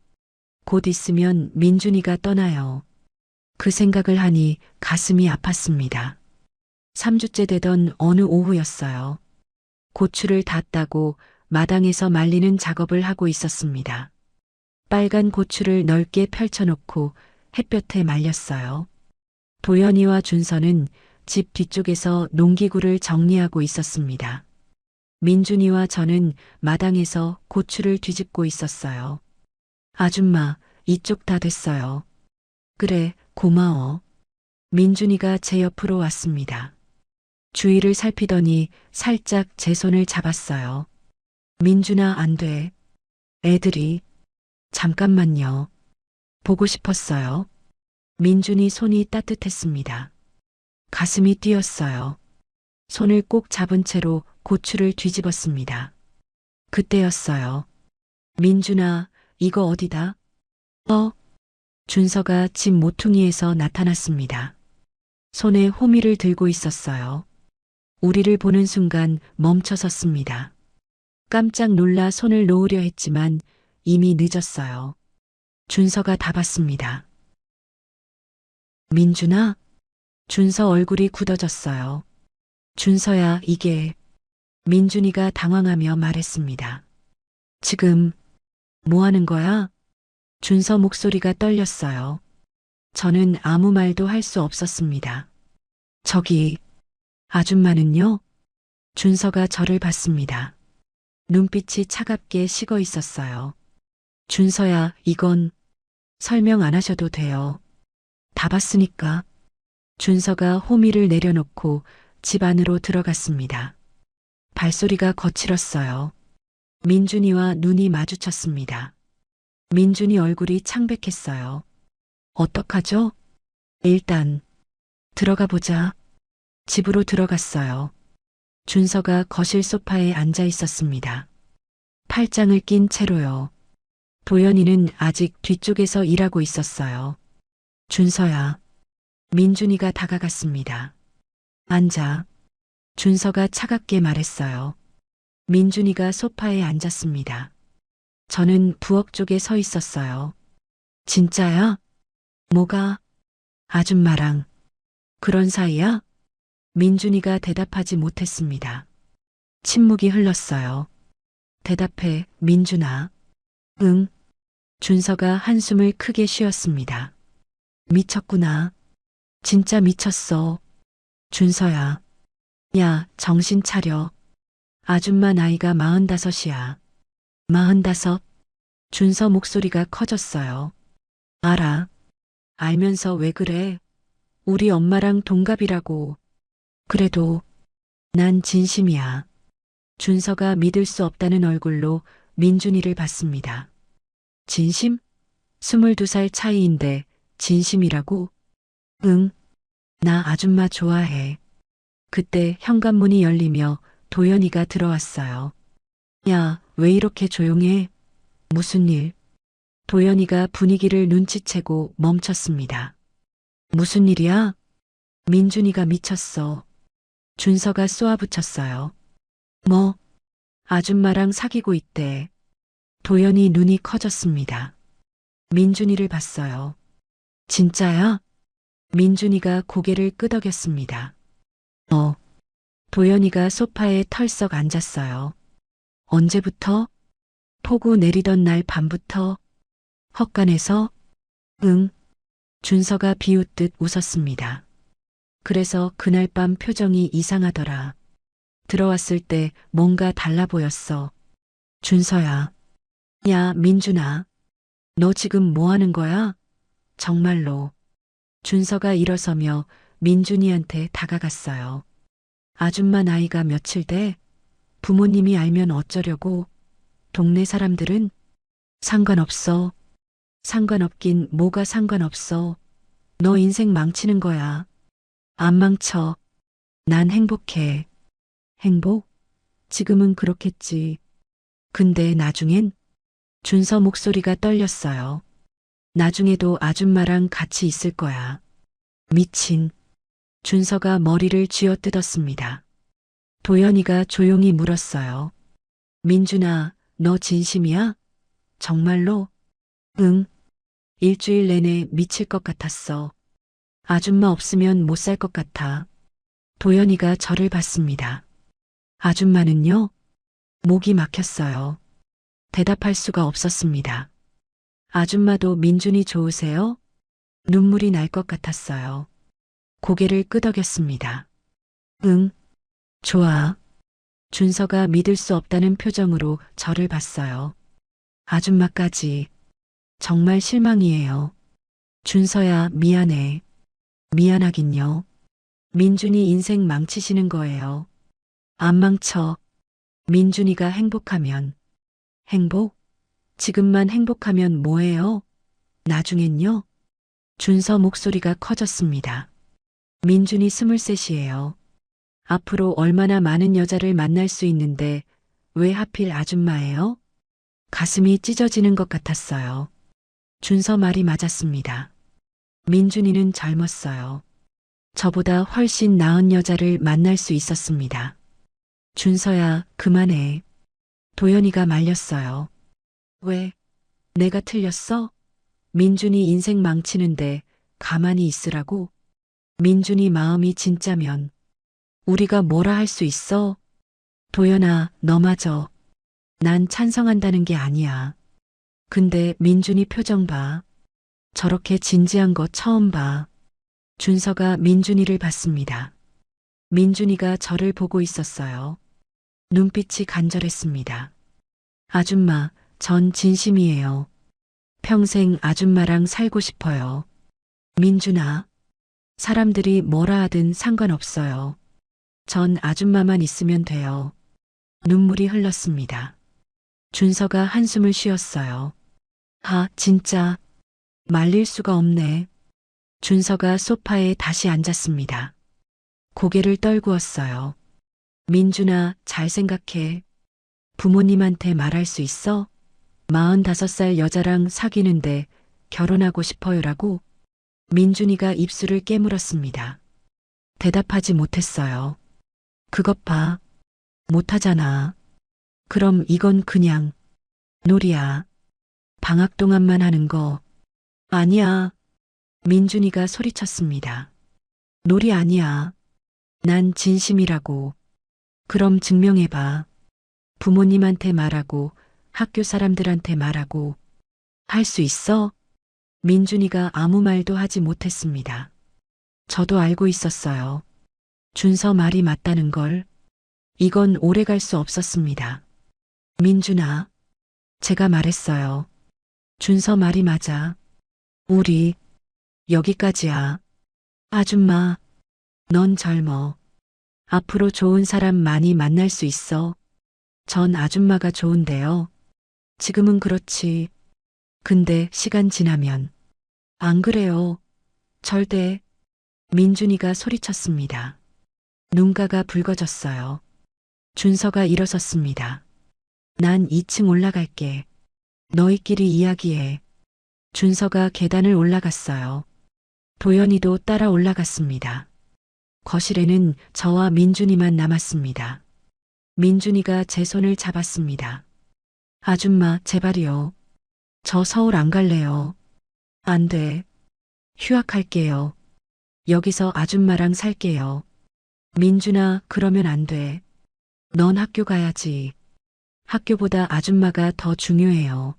곧 있으면 민준이가 떠나요. 그 생각을 하니 가슴이 아팠습니다. 3주째 되던 어느 오후였어요. 고추를 다 따고 마당에서 말리는 작업을 하고 있었습니다. 빨간 고추를 넓게 펼쳐놓고 햇볕에 말렸어요. 도연이와 준서는 집 뒤쪽에서 농기구를 정리하고 있었습니다. 민준이와 저는 마당에서 고추를 뒤집고 있었어요. 아줌마, 이쪽 다 됐어요. 그래, 고마워. 민준이가 제 옆으로 왔습니다. 주위를 살피더니 살짝 제 손을 잡았어요. 민준아, 안 돼. 애들이. 잠깐만요. 보고 싶었어요. 민준이 손이 따뜻했습니다. 가슴이 뛰었어요. 손을 꼭 잡은 채로 고추를 뒤집었습니다. 그때였어요. 민준아, 이거 어디다? 준서가 집 모퉁이에서 나타났습니다. 손에 호미를 들고 있었어요. 우리를 보는 순간 멈춰섰습니다. 깜짝 놀라 손을 놓으려 했지만 이미 늦었어요. 준서가 다 봤습니다. 민준아? 준서 얼굴이 굳어졌어요. 준서야, 이게. 민준이가 당황하며 말했습니다. 지금 뭐 하는 거야? 준서 목소리가 떨렸어요. 저는 아무 말도 할 수 없었습니다. 저기, 아줌마는요? 준서가 저를 봤습니다. 눈빛이 차갑게 식어 있었어요. 준서야, 이건 설명 안 하셔도 돼요. 다 봤으니까. 준서가 호미를 내려놓고 집 안으로 들어갔습니다. 발소리가 거칠었어요. 민준이와 눈이 마주쳤습니다. 민준이 얼굴이 창백했어요. 어떡하죠? 일단 들어가 보자. 집으로 들어갔어요. 준서가 거실 소파에 앉아 있었습니다. 팔짱을 낀 채로요. 도연이는 아직 뒤쪽에서 일하고 있었어요. 준서야. 민준이가 다가갔습니다. 앉아. 준서가 차갑게 말했어요. 민준이가 소파에 앉았습니다. 저는 부엌 쪽에 서 있었어요. 진짜야? 뭐가? 아줌마랑 그런 사이야? 민준이가 대답하지 못했습니다. 침묵이 흘렀어요. 대답해, 민준아. 응. 준서가 한숨을 크게 쉬었습니다. 미쳤구나. 진짜 미쳤어. 준서야. 야, 정신 차려. 아줌마 나이가 45이야. 45? 준서 목소리가 커졌어요. 알아. 알면서 왜 그래? 우리 엄마랑 동갑이라고. 그래도 난 진심이야. 준서가 믿을 수 없다는 얼굴로 민준이를 봤습니다. 진심? 22살 차이인데 진심이라고? 응. 나 아줌마 좋아해. 그때 현관문이 열리며 도연이가 들어왔어요. 야, 왜 이렇게 조용해? 무슨 일? 도연이가 분위기를 눈치채고 멈췄습니다. 무슨 일이야? 민준이가 미쳤어. 준서가 쏘아붙였어요. 뭐, 아줌마랑 사귀고 있대. 도연이 눈이 커졌습니다. 민준이를 봤어요. 진짜야? 민준이가 고개를 끄덕였습니다. 도연이가 소파에 털썩 앉았어요. 언제부터? 폭우 내리던 날 밤부터? 헛간에서? 응. 준서가 비웃듯 웃었습니다. 그래서 그날 밤 표정이 이상하더라. 들어왔을 때 뭔가 달라 보였어. 준서야. 야, 민준아. 너 지금 뭐 하는 거야? 정말로. 준서가 일어서며 민준이한테 다가갔어요. 아줌마 나이가 며칠 돼? 부모님이 알면 어쩌려고? 동네 사람들은? 상관없어. 상관없긴 뭐가 상관없어. 너 인생 망치는 거야. 안 망쳐. 난 행복해. 행복? 지금은 그렇겠지. 근데 나중엔? 준서 목소리가 떨렸어요. 나중에도 아줌마랑 같이 있을 거야. 미친. 준서가 머리를 쥐어뜯었습니다. 도연이가 조용히 물었어요. 민준아, 너 진심이야? 정말로? 응. 일주일 내내 미칠 것 같았어. 아줌마 없으면 못 살 것 같아. 도연이가 저를 봤습니다. 아줌마는요? 목이 막혔어요. 대답할 수가 없었습니다. 아줌마도 민준이 좋으세요? 눈물이 날 것 같았어요. 고개를 끄덕였습니다. 응, 좋아. 준서가 믿을 수 없다는 표정으로 저를 봤어요. 아줌마까지. 정말 실망이에요. 준서야, 미안해. 미안하긴요. 민준이 인생 망치시는 거예요. 안 망쳐. 민준이가 행복하면. 행복? 지금만 행복하면 뭐예요? 나중엔요? 준서 목소리가 커졌습니다. 민준이 23이에요. 앞으로 얼마나 많은 여자를 만날 수 있는데 왜 하필 아줌마예요? 가슴이 찢어지는 것 같았어요. 준서 말이 맞았습니다. 민준이는 젊었어요. 저보다 훨씬 나은 여자를 만날 수 있었습니다. 준서야, 그만해. 도연이가 말렸어요. 왜? 내가 틀렸어? 민준이 인생 망치는데 가만히 있으라고? 민준이 마음이 진짜면 우리가 뭐라 할 수 있어? 도연아, 너마저. 난 찬성한다는 게 아니야. 근데 민준이 표정 봐. 저렇게 진지한 거 처음 봐. 준서가 민준이를 봤습니다. 민준이가 저를 보고 있었어요. 눈빛이 간절했습니다. 아줌마, 전 진심이에요. 평생 아줌마랑 살고 싶어요. 민준아, 사람들이 뭐라 하든 상관없어요. 전 아줌마만 있으면 돼요. 눈물이 흘렀습니다. 준서가 한숨을 쉬었어요. 아, 진짜. 말릴 수가 없네. 준서가 소파에 다시 앉았습니다. 고개를 떨구었어요. 민준아, 잘 생각해. 부모님한테 말할 수 있어? 45살 여자랑 사귀는데 결혼하고 싶어요라고? 민준이가 입술을 깨물었습니다. 대답하지 못했어요. 그것 봐. 못하잖아. 그럼 이건 그냥 놀이야. 방학 동안만 하는 거. 아니야. 민준이가 소리쳤습니다. 놀이 아니야. 난 진심이라고. 그럼 증명해봐. 부모님한테 말하고 학교 사람들한테 말하고. 할 수 있어? 민준이가 아무 말도 하지 못했습니다. 저도 알고 있었어요. 준서 말이 맞다는 걸. 이건 오래 갈 수 없었습니다. 민준아, 제가 말했어요. 준서 말이 맞아. 우리 여기까지야. 아줌마, 넌 젊어. 앞으로 좋은 사람 많이 만날 수 있어. 전 아줌마가 좋은데요. 지금은 그렇지. 근데 시간 지나면. 안 그래요. 절대. 민준이가 소리쳤습니다. 눈가가 붉어졌어요. 준서가 일어섰습니다. 난 2층 올라갈게. 너희끼리 이야기해. 준서가 계단을 올라갔어요. 도연이도 따라 올라갔습니다. 거실에는 저와 민준이만 남았습니다. 민준이가 제 손을 잡았습니다. 아줌마, 제발이요. 저 서울 안 갈래요. 안 돼. 휴학할게요. 여기서 아줌마랑 살게요. 민준아, 그러면 안 돼. 넌 학교 가야지. 학교보다 아줌마가 더 중요해요.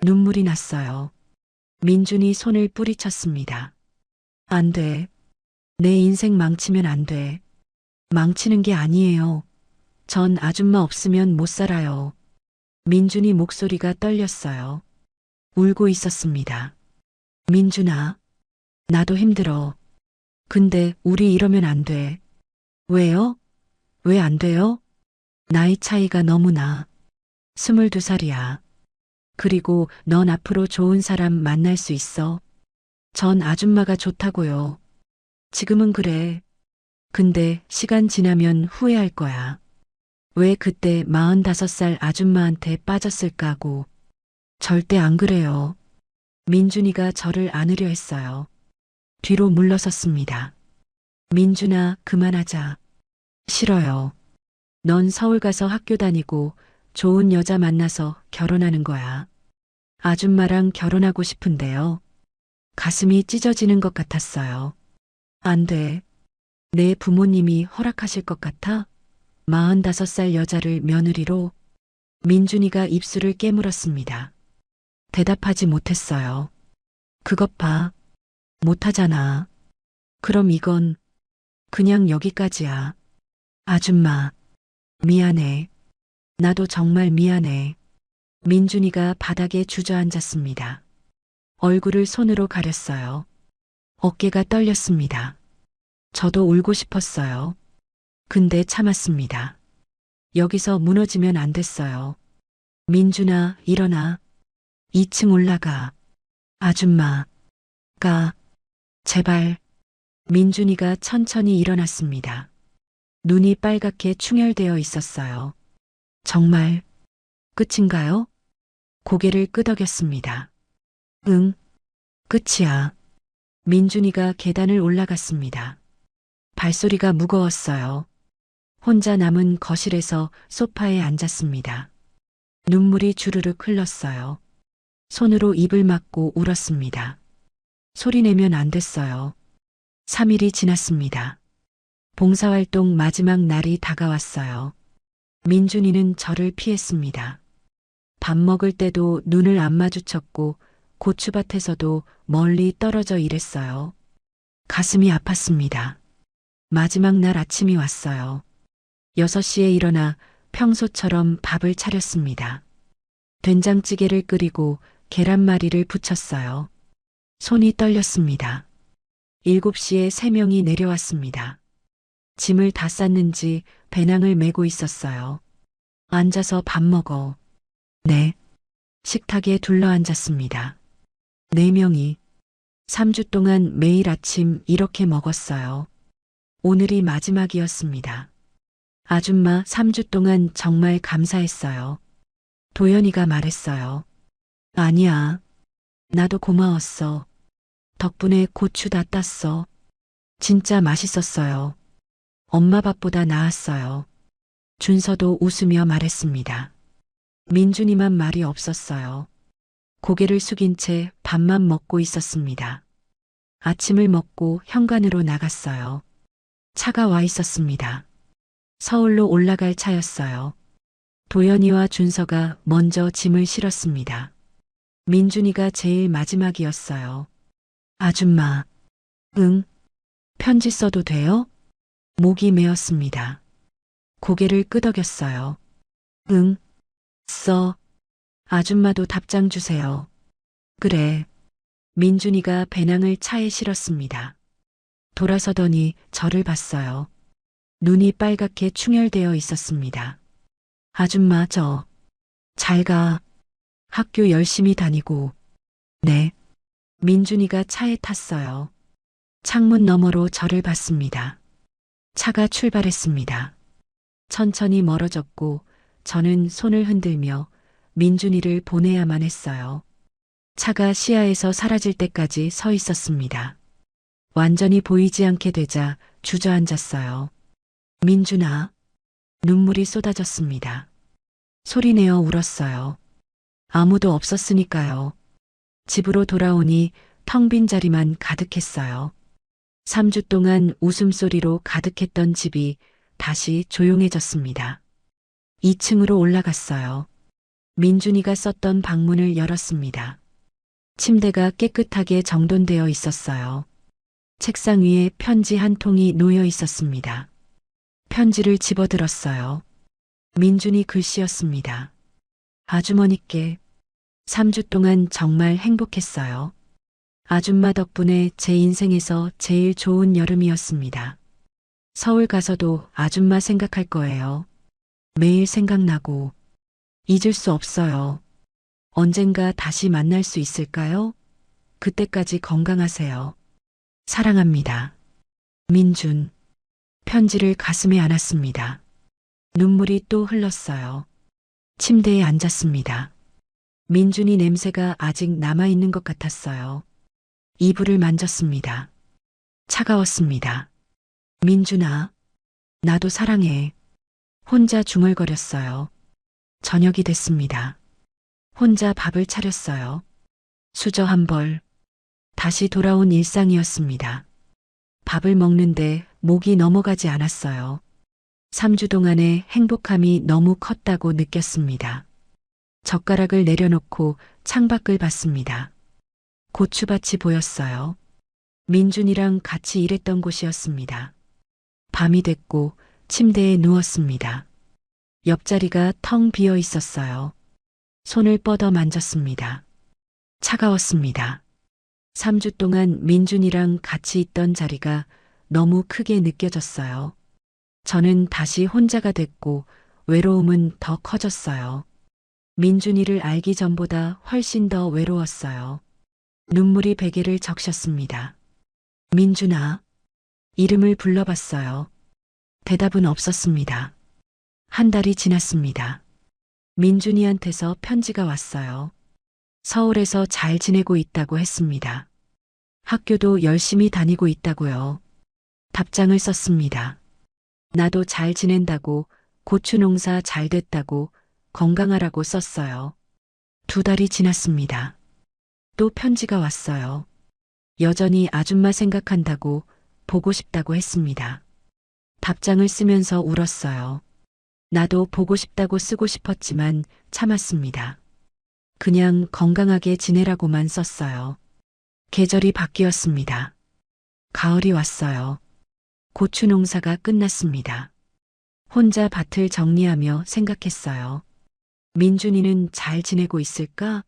눈물이 났어요. 민준이 손을 뿌리쳤습니다. 안 돼. 내 인생 망치면 안 돼. 망치는 게 아니에요. 전 아줌마 없으면 못 살아요. 민준이 목소리가 떨렸어요. 울고 있었습니다. 민준아, 나도 힘들어. 근데 우리 이러면 안 돼. 왜요? 왜 안 돼요? 나이 차이가 너무 나. 22살이야. 그리고 넌 앞으로 좋은 사람 만날 수 있어. 전 아줌마가 좋다고요. 지금은 그래. 근데 시간 지나면 후회할 거야. 왜 그때 45살 아줌마한테 빠졌을까고. 절대 안 그래요. 민준이가 저를 안으려 했어요. 뒤로 물러섰습니다. 민준아, 그만하자. 싫어요. 넌 서울 가서 학교 다니고 좋은 여자 만나서 결혼하는 거야. 아줌마랑 결혼하고 싶은데요. 가슴이 찢어지는 것 같았어요. 안 돼. 내 부모님이 허락하실 것 같아? 45살 여자를 며느리로. 민준이가 입술을 깨물었습니다. 대답하지 못했어요. 그것 봐. 못하잖아. 그럼 이건 그냥 여기까지야. 아줌마, 미안해. 나도 정말 미안해. 민준이가 바닥에 주저앉았습니다. 얼굴을 손으로 가렸어요. 어깨가 떨렸습니다. 저도 울고 싶었어요. 근데 참았습니다. 여기서 무너지면 안 됐어요. 민준아, 일어나. 2층 올라가. 아줌마, 가. 제발. 민준이가 천천히 일어났습니다. 눈이 빨갛게 충혈되어 있었어요. 정말 끝인가요? 고개를 끄덕였습니다. 응, 끝이야. 민준이가 계단을 올라갔습니다. 발소리가 무거웠어요. 혼자 남은 거실에서 소파에 앉았습니다. 눈물이 주르륵 흘렀어요. 손으로 입을 막고 울었습니다. 소리내면 안 됐어요. 3일이 지났습니다. 봉사활동 마지막 날이 다가왔어요. 민준이는 저를 피했습니다. 밥 먹을 때도 눈을 안 마주쳤고 고추밭에서도 멀리 떨어져 일했어요. 가슴이 아팠습니다. 마지막 날 아침이 왔어요. 6시에 일어나 평소처럼 밥을 차렸습니다. 된장찌개를 끓이고 계란말이를 부쳤어요. 손이 떨렸습니다. 7시에 3명이 내려왔습니다. 짐을 다 쌌는지 배낭을 메고 있었어요. 앉아서 밥 먹어. 네. 식탁에 둘러앉았습니다. 4명이 3주 동안 매일 아침 이렇게 먹었어요. 오늘이 마지막이었습니다. 아줌마 3주 동안 정말 감사했어요. 도연이가 말했어요. 아니야. 나도 고마웠어. 덕분에 고추 다 땄어. 진짜 맛있었어요. 엄마 밥보다 나았어요. 준서도 웃으며 말했습니다. 민준이만 말이 없었어요. 고개를 숙인 채 밥만 먹고 있었습니다. 아침을 먹고 현관으로 나갔어요. 차가 와 있었습니다. 서울로 올라갈 차였어요. 도연이와 준서가 먼저 짐을 실었습니다. 민준이가 제일 마지막이었어요. 아줌마, 응, 편지 써도 돼요? 목이 메었습니다. 고개를 끄덕였어요. 응, 써. 아줌마도 답장 주세요. 그래. 민준이가 배낭을 차에 실었습니다. 돌아서더니 저를 봤어요. 눈이 빨갛게 충혈되어 있었습니다. 아줌마, 잘 가. 학교 열심히 다니고. 네. 민준이가 차에 탔어요. 창문 너머로 저를 봤습니다. 차가 출발했습니다. 천천히 멀어졌고 저는 손을 흔들며 민준이를 보내야만 했어요. 차가 시야에서 사라질 때까지 서 있었습니다. 완전히 보이지 않게 되자 주저앉았어요. 민준아. 눈물이 쏟아졌습니다. 소리내어 울었어요. 아무도 없었으니까요. 집으로 돌아오니 텅 빈 자리만 가득했어요. 3주 동안 웃음소리로 가득했던 집이 다시 조용해졌습니다. 2층으로 올라갔어요. 민준이가 썼던 방문을 열었습니다. 침대가 깨끗하게 정돈되어 있었어요. 책상 위에 편지 한 통이 놓여 있었습니다. 편지를 집어들었어요. 민준이 글씨였습니다. 아주머니께 3주 동안 정말 행복했어요. 아줌마 덕분에 제 인생에서 제일 좋은 여름이었습니다. 서울 가서도 아줌마 생각할 거예요. 매일 생각나고 잊을 수 없어요. 언젠가 다시 만날 수 있을까요? 그때까지 건강하세요. 사랑합니다. 민준. 편지를 가슴에 안았습니다. 눈물이 또 흘렀어요. 침대에 앉았습니다. 민준이 냄새가 아직 남아있는 것 같았어요. 이불을 만졌습니다. 차가웠습니다. 민준아, 나도 사랑해. 혼자 중얼거렸어요. 저녁이 됐습니다. 혼자 밥을 차렸어요. 수저 한 벌. 다시 돌아온 일상이었습니다. 밥을 먹는데 목이 넘어가지 않았어요. 3주 동안의 행복함이 너무 컸다고 느꼈습니다. 젓가락을 내려놓고 창밖을 봤습니다. 고추밭이 보였어요. 민준이랑 같이 일했던 곳이었습니다. 밤이 됐고 침대에 누웠습니다. 옆자리가 텅 비어 있었어요. 손을 뻗어 만졌습니다. 차가웠습니다. 3주 동안 민준이랑 같이 있던 자리가 너무 크게 느껴졌어요. 저는 다시 혼자가 됐고 외로움은 더 커졌어요. 민준이를 알기 전보다 훨씬 더 외로웠어요. 눈물이 베개를 적셨습니다. 민준아. 이름을 불러봤어요. 대답은 없었습니다. 한 달이 지났습니다. 민준이한테서 편지가 왔어요. 서울에서 잘 지내고 있다고 했습니다. 학교도 열심히 다니고 있다고요. 답장을 썼습니다. 나도 잘 지낸다고, 고추 농사 잘 됐다고, 건강하라고 썼어요. 2달이 지났습니다. 또 편지가 왔어요. 여전히 아줌마 생각한다고, 보고 싶다고 했습니다. 답장을 쓰면서 울었어요. 나도 보고 싶다고 쓰고 싶었지만 참았습니다. 그냥 건강하게 지내라고만 썼어요. 계절이 바뀌었습니다. 가을이 왔어요. 고추 농사가 끝났습니다. 혼자 밭을 정리하며 생각했어요. 민준이는 잘 지내고 있을까?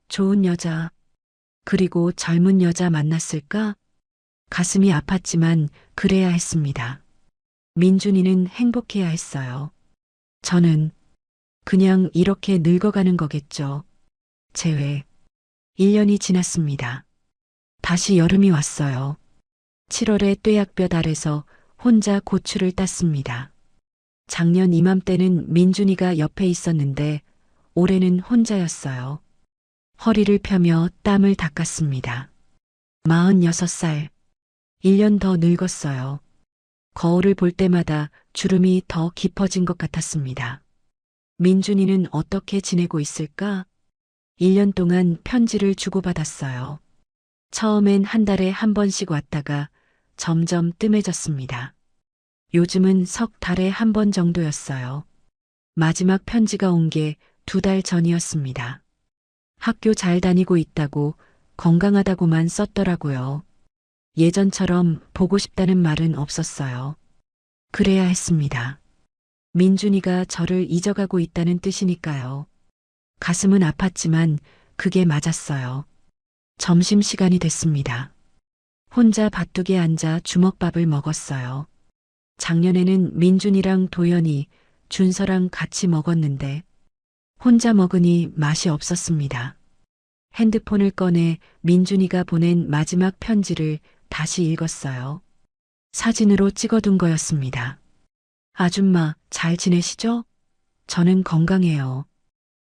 좋은 여자, 그리고 젊은 여자 만났을까? 가슴이 아팠지만 그래야 했습니다. 민준이는 행복해야 했어요. 저는 그냥 이렇게 늙어가는 거겠죠. 재회. 1년이 지났습니다. 다시 여름이 왔어요. 7월에 뙤약볕 아래서 혼자 고추를 땄습니다. 작년 이맘때는 민준이가 옆에 있었는데 올해는 혼자였어요. 허리를 펴며 땀을 닦았습니다. 46살. 1년 더 늙었어요. 거울을 볼 때마다 주름이 더 깊어진 것 같았습니다. 민준이는 어떻게 지내고 있을까? 1년 동안 편지를 주고받았어요. 처음엔 한 달에 한 번씩 왔다가 점점 뜸해졌습니다. 요즘은 석 달에 한 번 정도였어요. 마지막 편지가 온 게 2달 전이었습니다. 학교 잘 다니고 있다고, 건강하다고만 썼더라고요. 예전처럼 보고 싶다는 말은 없었어요. 그래야 했습니다. 민준이가 저를 잊어가고 있다는 뜻이니까요. 가슴은 아팠지만 그게 맞았어요. 점심시간이 됐습니다. 혼자 밭둑에 앉아 주먹밥을 먹었어요. 작년에는 민준이랑 도연이, 준서랑 같이 먹었는데 혼자 먹으니 맛이 없었습니다. 핸드폰을 꺼내 민준이가 보낸 마지막 편지를 다시 읽었어요. 사진으로 찍어둔 거였습니다. 아줌마, 잘 지내시죠? 저는 건강해요.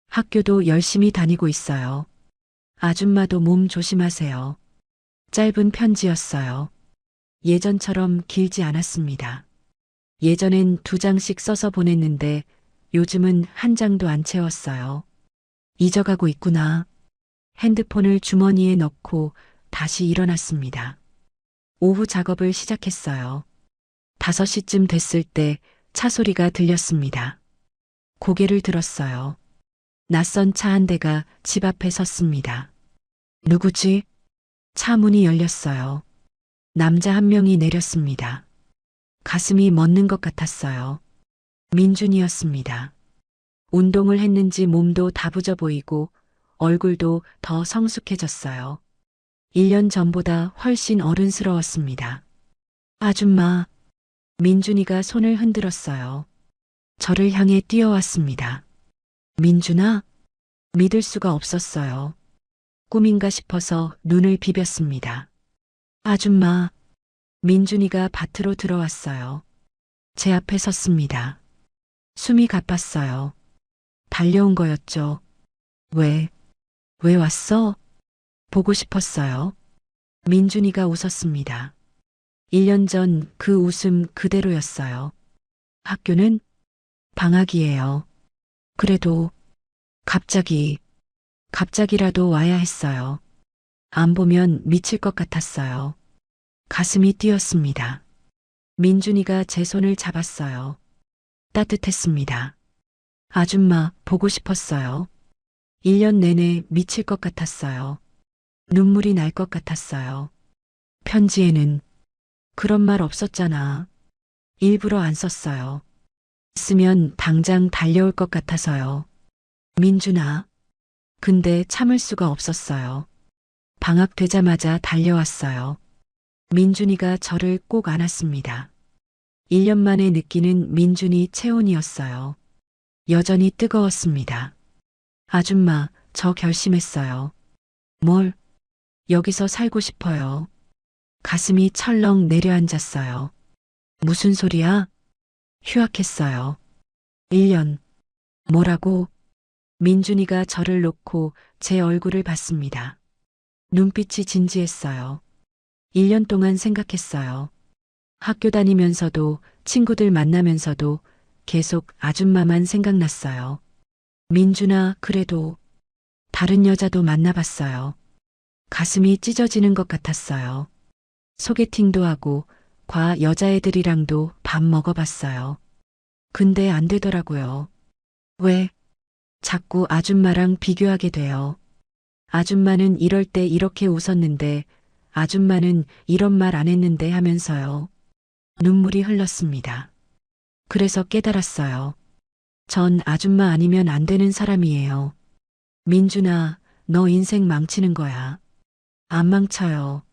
학교도 열심히 다니고 있어요. 아줌마도 몸 조심하세요. 짧은 편지였어요. 예전처럼 길지 않았습니다. 예전엔 2장씩 써서 보냈는데 요즘은 1장도 안 채웠어요. 잊어가고 있구나. 핸드폰을 주머니에 넣고 다시 일어났습니다. 오후 작업을 시작했어요. 5시쯤 됐을 때 차 소리가 들렸습니다. 고개를 들었어요. 낯선 차 한 대가 집 앞에 섰습니다. 누구지? 차 문이 열렸어요. 남자 한 명이 내렸습니다. 가슴이 멎는 것 같았어요. 민준이었습니다. 운동을 했는지 몸도 다부져 보이고 얼굴도 더 성숙해졌어요. 1년 전보다 훨씬 어른스러웠습니다. 아줌마, 민준이가 손을 흔들었어요. 저를 향해 뛰어왔습니다. 민준아? 믿을 수가 없었어요. 꿈인가 싶어서 눈을 비볐습니다. 아줌마, 민준이가 밭으로 들어왔어요. 제 앞에 섰습니다. 숨이 가빴어요. 달려온 거였죠. 왜 왔어? 보고 싶었어요. 민준이가 웃었습니다. 1년 전 그 웃음 그대로였어요. 학교는 방학이에요. 그래도 갑자기라도 와야 했어요. 안 보면 미칠 것 같았어요. 가슴이 뛰었습니다. 민준이가 제 손을 잡았어요. 따뜻했습니다. 아줌마, 보고 싶었어요. 1년 내내 미칠 것 같았어요. 눈물이 날 것 같았어요. 편지에는 그런 말 없었잖아. 일부러 안 썼어요. 쓰면 당장 달려올 것 같아서요. 민준아. 근데 참을 수가 없었어요. 방학 되자마자 달려왔어요. 민준이가 저를 꼭 안았습니다. 1년 만에 느끼는 민준이 체온이었어요. 여전히 뜨거웠습니다. 아줌마, 저 결심했어요. 뭘? 여기서 살고 싶어요. 가슴이 철렁 내려앉았어요. 무슨 소리야? 휴학했어요. 1년. 뭐라고? 민준이가 저를 놓고 제 얼굴을 봤습니다. 눈빛이 진지했어요. 1년 동안 생각했어요. 학교 다니면서도 친구들 만나면서도 계속 아줌마만 생각났어요. 민준아, 그래도 다른 여자도 만나봤어요. 가슴이 찢어지는 것 같았어요. 소개팅도 하고 과 여자애들이랑도 밥 먹어봤어요. 근데 안 되더라고요. 왜? 자꾸 아줌마랑 비교하게 돼요. 아줌마는 이럴 때 이렇게 웃었는데 아줌마는 이런 말 안 했는데 하면서요. 눈물이 흘렀습니다. 그래서 깨달았어요. 전 아줌마 아니면 안 되는 사람이에요. 민준아, 너 인생 망치는 거야. 안 망쳐요.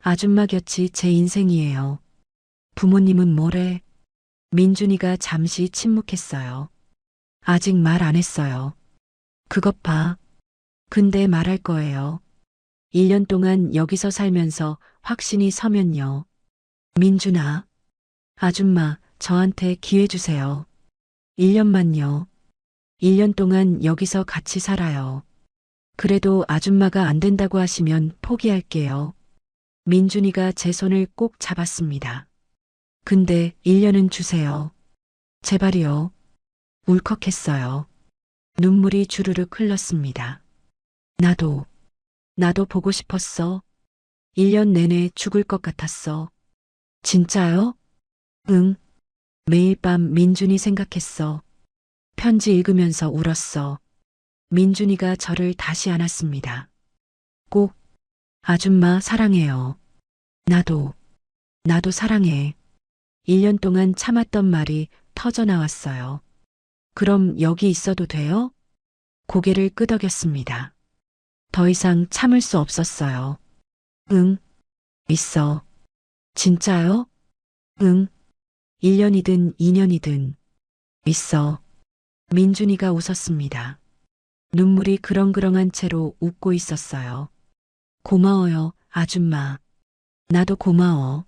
아줌마 곁이 제 인생이에요. 부모님은 뭐래? 민준이가 잠시 침묵했어요. 아직 말 안 했어요. 그것 봐. 근데 말할 거예요. 1년 동안 여기서 살면서 확신이 서면요. 민준아. 아줌마, 저한테 기회 주세요. 1년만요. 1년 동안 여기서 같이 살아요. 그래도 아줌마가 안 된다고 하시면 포기할게요. 민준이가 제 손을 꼭 잡았습니다. 근데 1년은 주세요. 제발이요. 울컥했어요. 눈물이 주르륵 흘렀습니다. 나도 보고 싶었어. 1년 내내 죽을 것 같았어. 진짜요? 응. 매일 밤 민준이 생각했어. 편지 읽으면서 울었어. 민준이가 저를 다시 안았습니다. 꼭 아줌마 사랑해요. 나도 사랑해. 1년 동안 참았던 말이 터져 나왔어요. 그럼 여기 있어도 돼요? 고개를 끄덕였습니다. 더 이상 참을 수 없었어요. 응, 있어. 진짜요? 응. 1년이든 2년이든 있어. 민준이가 웃었습니다. 눈물이 그렁그렁한 채로 웃고 있었어요. 고마워요, 아줌마. 나도 고마워.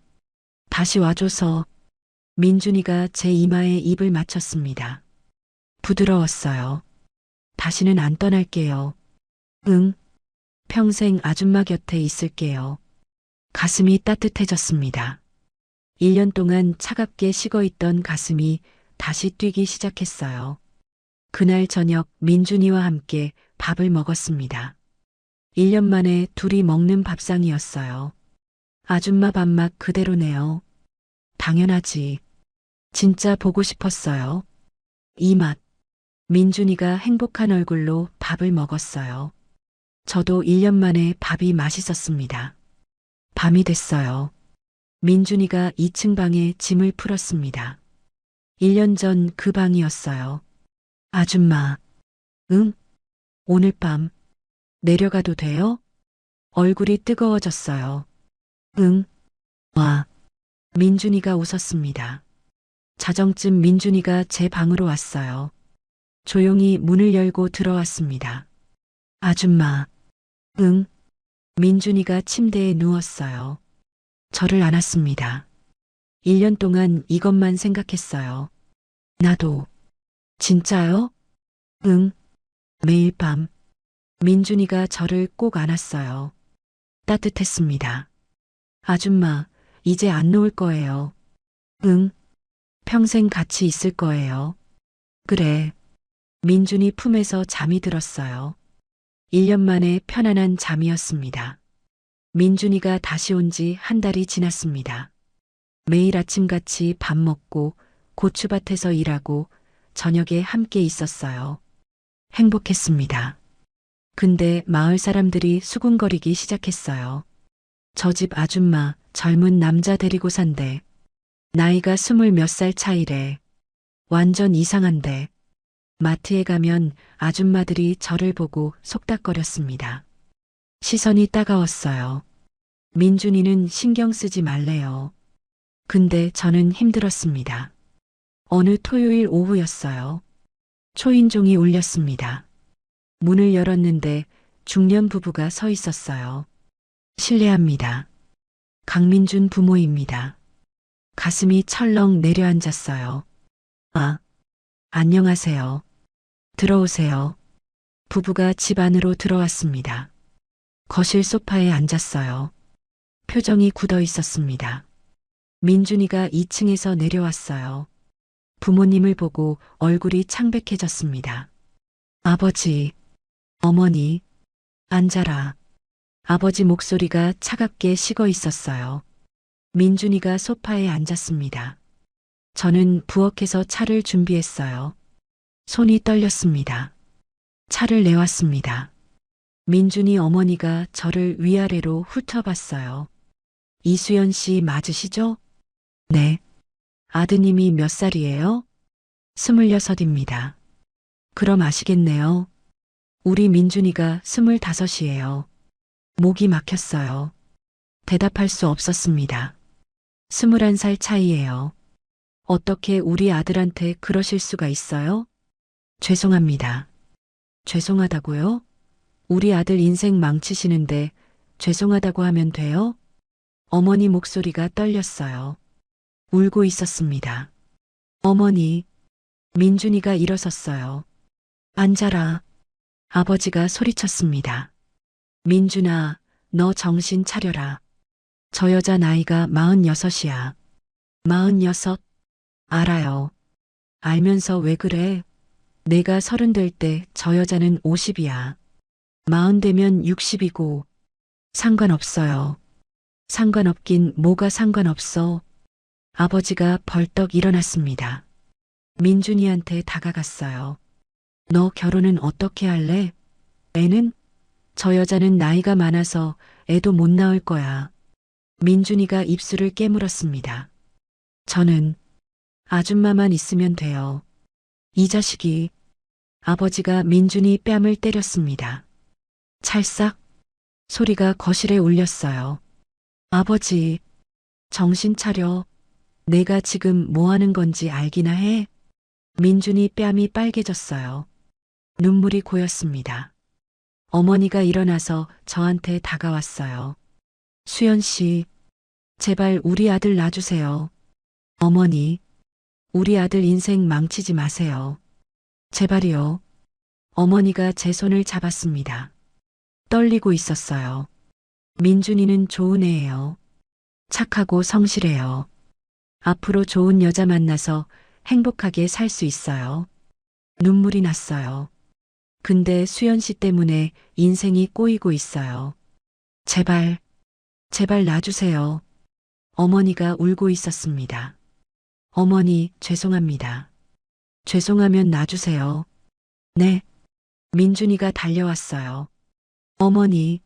다시 와줘서. 민준이가 제 이마에 입을 맞췄습니다. 부드러웠어요. 다시는 안 떠날게요. 응. 평생 아줌마 곁에 있을게요. 가슴이 따뜻해졌습니다. 1년 동안 차갑게 식어 있던 가슴이 다시 뛰기 시작했어요. 그날 저녁 민준이와 함께 밥을 먹었습니다. 1년 만에 둘이 먹는 밥상이었어요. 아줌마 밥맛 그대로네요. 당연하지. 진짜 보고 싶었어요. 이 맛. 민준이가 행복한 얼굴로 밥을 먹었어요. 저도 1년 만에 밥이 맛있었습니다. 밤이 됐어요. 민준이가 2층 방에 짐을 풀었습니다. 1년 전 그 방이었어요. 아줌마. 응? 오늘 밤 내려가도 돼요? 얼굴이 뜨거워졌어요. 응. 와. 민준이가 웃었습니다. 자정쯤 민준이가 제 방으로 왔어요. 조용히 문을 열고 들어왔습니다. 아줌마. 응. 민준이가 침대에 누웠어요. 저를 안았습니다. 1년 동안 이것만 생각했어요. 나도. 진짜요? 응. 매일 밤. 민준이가 저를 꼭 안았어요. 따뜻했습니다. 아줌마, 이제 안 놓을 거예요. 응. 평생 같이 있을 거예요. 그래. 민준이 품에서 잠이 들었어요. 1년 만에 편안한 잠이었습니다. 민준이가 다시 온 지 한 달이 지났습니다. 매일 아침같이 밥 먹고 고추밭에서 일하고 저녁에 함께 있었어요. 행복했습니다. 근데 마을 사람들이 수군거리기 시작했어요. 저 집 아줌마 젊은 남자 데리고 산대. 나이가 20 몇 살 차이래. 완전 이상한데. 마트에 가면 아줌마들이 저를 보고 속닥거렸습니다. 시선이 따가웠어요. 민준이는 신경 쓰지 말래요. 근데 저는 힘들었습니다. 어느 토요일 오후였어요. 초인종이 울렸습니다. 문을 열었는데 중년 부부가 서 있었어요. 실례합니다. 강민준 부모입니다. 가슴이 철렁 내려앉았어요. 아, 안녕하세요. 들어오세요. 부부가 집 안으로 들어왔습니다. 거실 소파에 앉았어요. 표정이 굳어 있었습니다. 민준이가 2층에서 내려왔어요. 부모님을 보고 얼굴이 창백해졌습니다. 아버지, 어머니, 앉아라. 아버지 목소리가 차갑게 식어 있었어요. 민준이가 소파에 앉았습니다. 저는 부엌에서 차를 준비했어요. 손이 떨렸습니다. 차를 내왔습니다. 민준이 어머니가 저를 위아래로 훑어봤어요. 이수연 씨 맞으시죠? 네. 아드님이 몇 살이에요? 26입니다. 그럼 아시겠네요. 우리 민준이가 25이에요. 목이 막혔어요. 대답할 수 없었습니다. 21살 차이예요. 어떻게 우리 아들한테 그러실 수가 있어요? 죄송합니다. 죄송하다고요? 우리 아들 인생 망치시는데 죄송하다고 하면 돼요? 어머니 목소리가 떨렸어요. 울고 있었습니다. 어머니, 민준이가 일어섰어요. 앉아라. 아버지가 소리쳤습니다. 민준아, 너 정신 차려라. 저 여자 나이가 46이야. 46? 알아요. 알면서 왜 그래? 내가 30 될 때 저 여자는 50이야. 40 되면 60이고. 상관없어요. 상관없긴 뭐가 상관없어. 아버지가 벌떡 일어났습니다. 민준이한테 다가갔어요. 너 결혼은 어떻게 할래? 애는? 저 여자는 나이가 많아서 애도 못 낳을 거야. 민준이가 입술을 깨물었습니다. 저는 아줌마만 있으면 돼요. 이 자식이. 아버지가 민준이 뺨을 때렸습니다. 찰싹 소리가 거실에 울렸어요. 아버지, 정신 차려. 내가 지금 뭐 하는 건지 알기나 해? 민준이 뺨이 빨개졌어요. 눈물이 고였습니다. 어머니가 일어나서 저한테 다가왔어요. 수연 씨, 제발 우리 아들 놔주세요. 어머니, 우리 아들 인생 망치지 마세요. 제발이요. 어머니가 제 손을 잡았습니다. 떨리고 있었어요. 민준이는 좋은 애예요. 착하고 성실해요. 앞으로 좋은 여자 만나서 행복하게 살 수 있어요. 눈물이 났어요. 근데 수연 씨 때문에 인생이 꼬이고 있어요. 제발, 제발 놔주세요. 어머니가 울고 있었습니다. 어머니, 죄송합니다. 죄송하면 놔주세요. 네. 민준이가 달려왔어요. 어머니,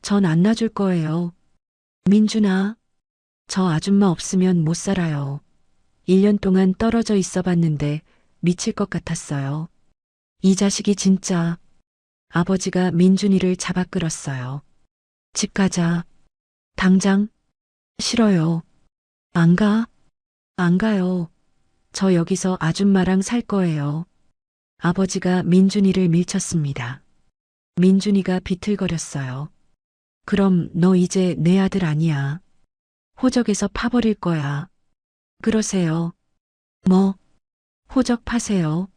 전 안 놔줄 거예요. 민준아, 저 아줌마 없으면 못 살아요. 1년 동안 떨어져 있어 봤는데 미칠 것 같았어요. 이 자식이 진짜. 아버지가 민준이를 잡아 끌었어요. 집 가자. 당장. 싫어요. 안 가? 안 가요. 저 여기서 아줌마랑 살 거예요. 아버지가 민준이를 밀쳤습니다. 민준이가 비틀거렸어요. 그럼 너 이제 내 아들 아니야. 호적에서 파버릴 거야. 그러세요. 뭐? 호적 파세요.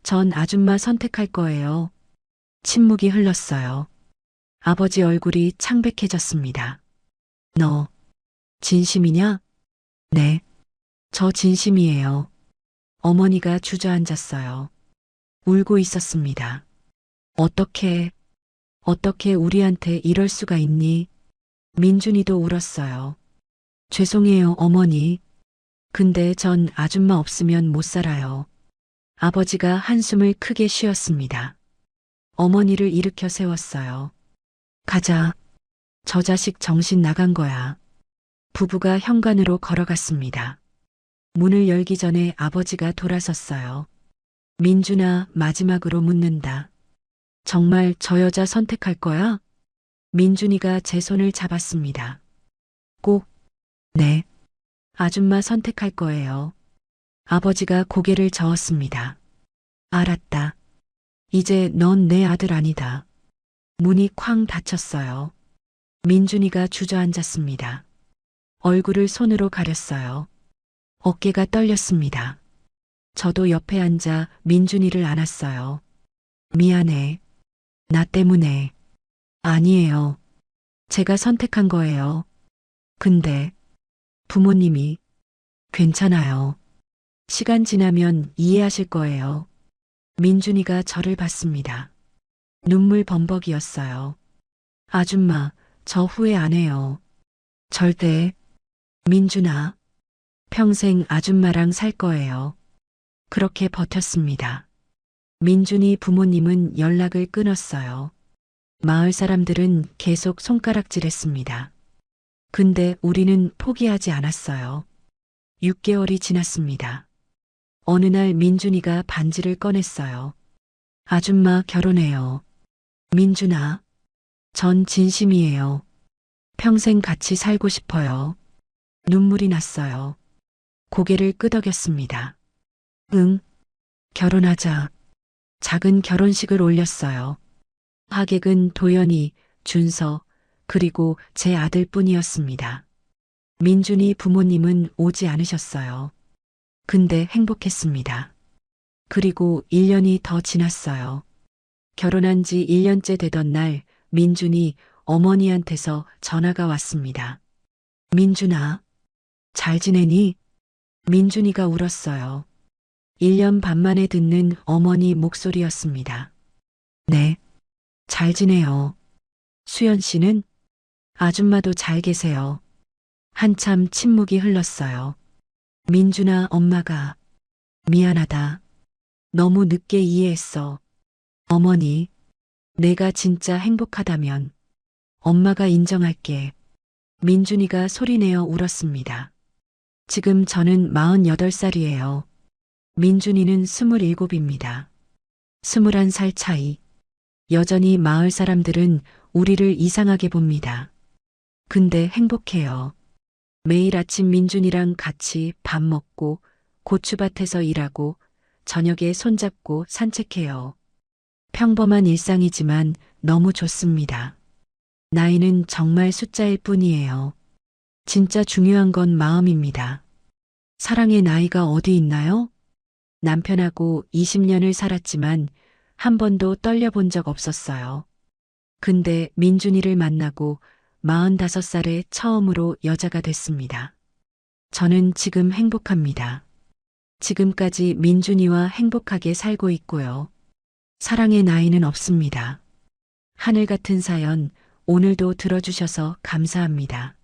전 아줌마 선택할 거예요. 침묵이 흘렀어요. 아버지 얼굴이 창백해졌습니다. 너, 진심이냐? 네. 저 진심이에요. 어머니가 주저앉았어요. 울고 있었습니다. 어떻게 우리한테 이럴 수가 있니? 민준이도 울었어요. 죄송해요, 어머니. 근데 전 아줌마 없으면 못 살아요. 아버지가 한숨을 크게 쉬었습니다. 어머니를 일으켜 세웠어요. 가자. 저 자식 정신 나간 거야. 부부가 현관으로 걸어갔습니다. 문을 열기 전에 아버지가 돌아섰어요. 민준아, 마지막으로 묻는다. 정말 저 여자 선택할 거야? 민준이가 제 손을 잡았습니다. 꼭, 네. 아줌마 선택할 거예요. 아버지가 고개를 저었습니다. 알았다. 이제 넌 내 아들 아니다. 문이 쾅 닫혔어요. 민준이가 주저앉았습니다. 얼굴을 손으로 가렸어요. 어깨가 떨렸습니다. 저도 옆에 앉아 민준이를 안았어요. 미안해. 나 때문에. 아니에요. 제가 선택한 거예요. 근데 부모님이 괜찮아요. 시간 지나면 이해하실 거예요. 민준이가 저를 봤습니다. 눈물 범벅이었어요. 아줌마, 저 후회 안 해요. 절대. 민준아, 평생 아줌마랑 살 거예요. 그렇게 버텼습니다. 민준이 부모님은 연락을 끊었어요. 마을 사람들은 계속 손가락질했습니다. 근데 우리는 포기하지 않았어요. 6개월이 지났습니다. 어느 날 민준이가 반지를 꺼냈어요. 아줌마 결혼해요. 민준아, 전 진심이에요. 평생 같이 살고 싶어요. 눈물이 났어요. 고개를 끄덕였습니다. 응, 결혼하자. 작은 결혼식을 올렸어요. 하객은 도연이, 준서, 그리고 제 아들뿐이었습니다. 민준이 부모님은 오지 않으셨어요. 근데 행복했습니다. 그리고 1년이 더 지났어요. 결혼한 지 1년째 되던 날 민준이 어머니한테서 전화가 왔습니다. 민준아, 잘 지내니? 민준이가 울었어요. 1년 반 만에 듣는 어머니 목소리였습니다. 네, 잘 지내요. 수연 씨는? 아줌마도 잘 계세요. 한참 침묵이 흘렀어요. 민준아, 엄마가 미안하다. 너무 늦게 이해했어. 어머니, 내가 진짜 행복하다면 엄마가 인정할게. 민준이가 소리내어 울었습니다. 지금 저는 48살이에요. 민준이는 27입니다. 21살 차이. 여전히 마을 사람들은 우리를 이상하게 봅니다. 근데 행복해요. 매일 아침 민준이랑 같이 밥 먹고 고추밭에서 일하고 저녁에 손잡고 산책해요. 평범한 일상이지만 너무 좋습니다. 나이는 정말 숫자일 뿐이에요. 진짜 중요한 건 마음입니다. 사랑의 나이가 어디 있나요? 남편하고 20년을 살았지만 한 번도 떨려본 적 없었어요. 근데 민준이를 만나고 45살에 처음으로 여자가 됐습니다. 저는 지금 행복합니다. 지금까지 민준이와 행복하게 살고 있고요. 사랑의 나이는 없습니다. 하늘 같은 사연 오늘도 들어주셔서 감사합니다.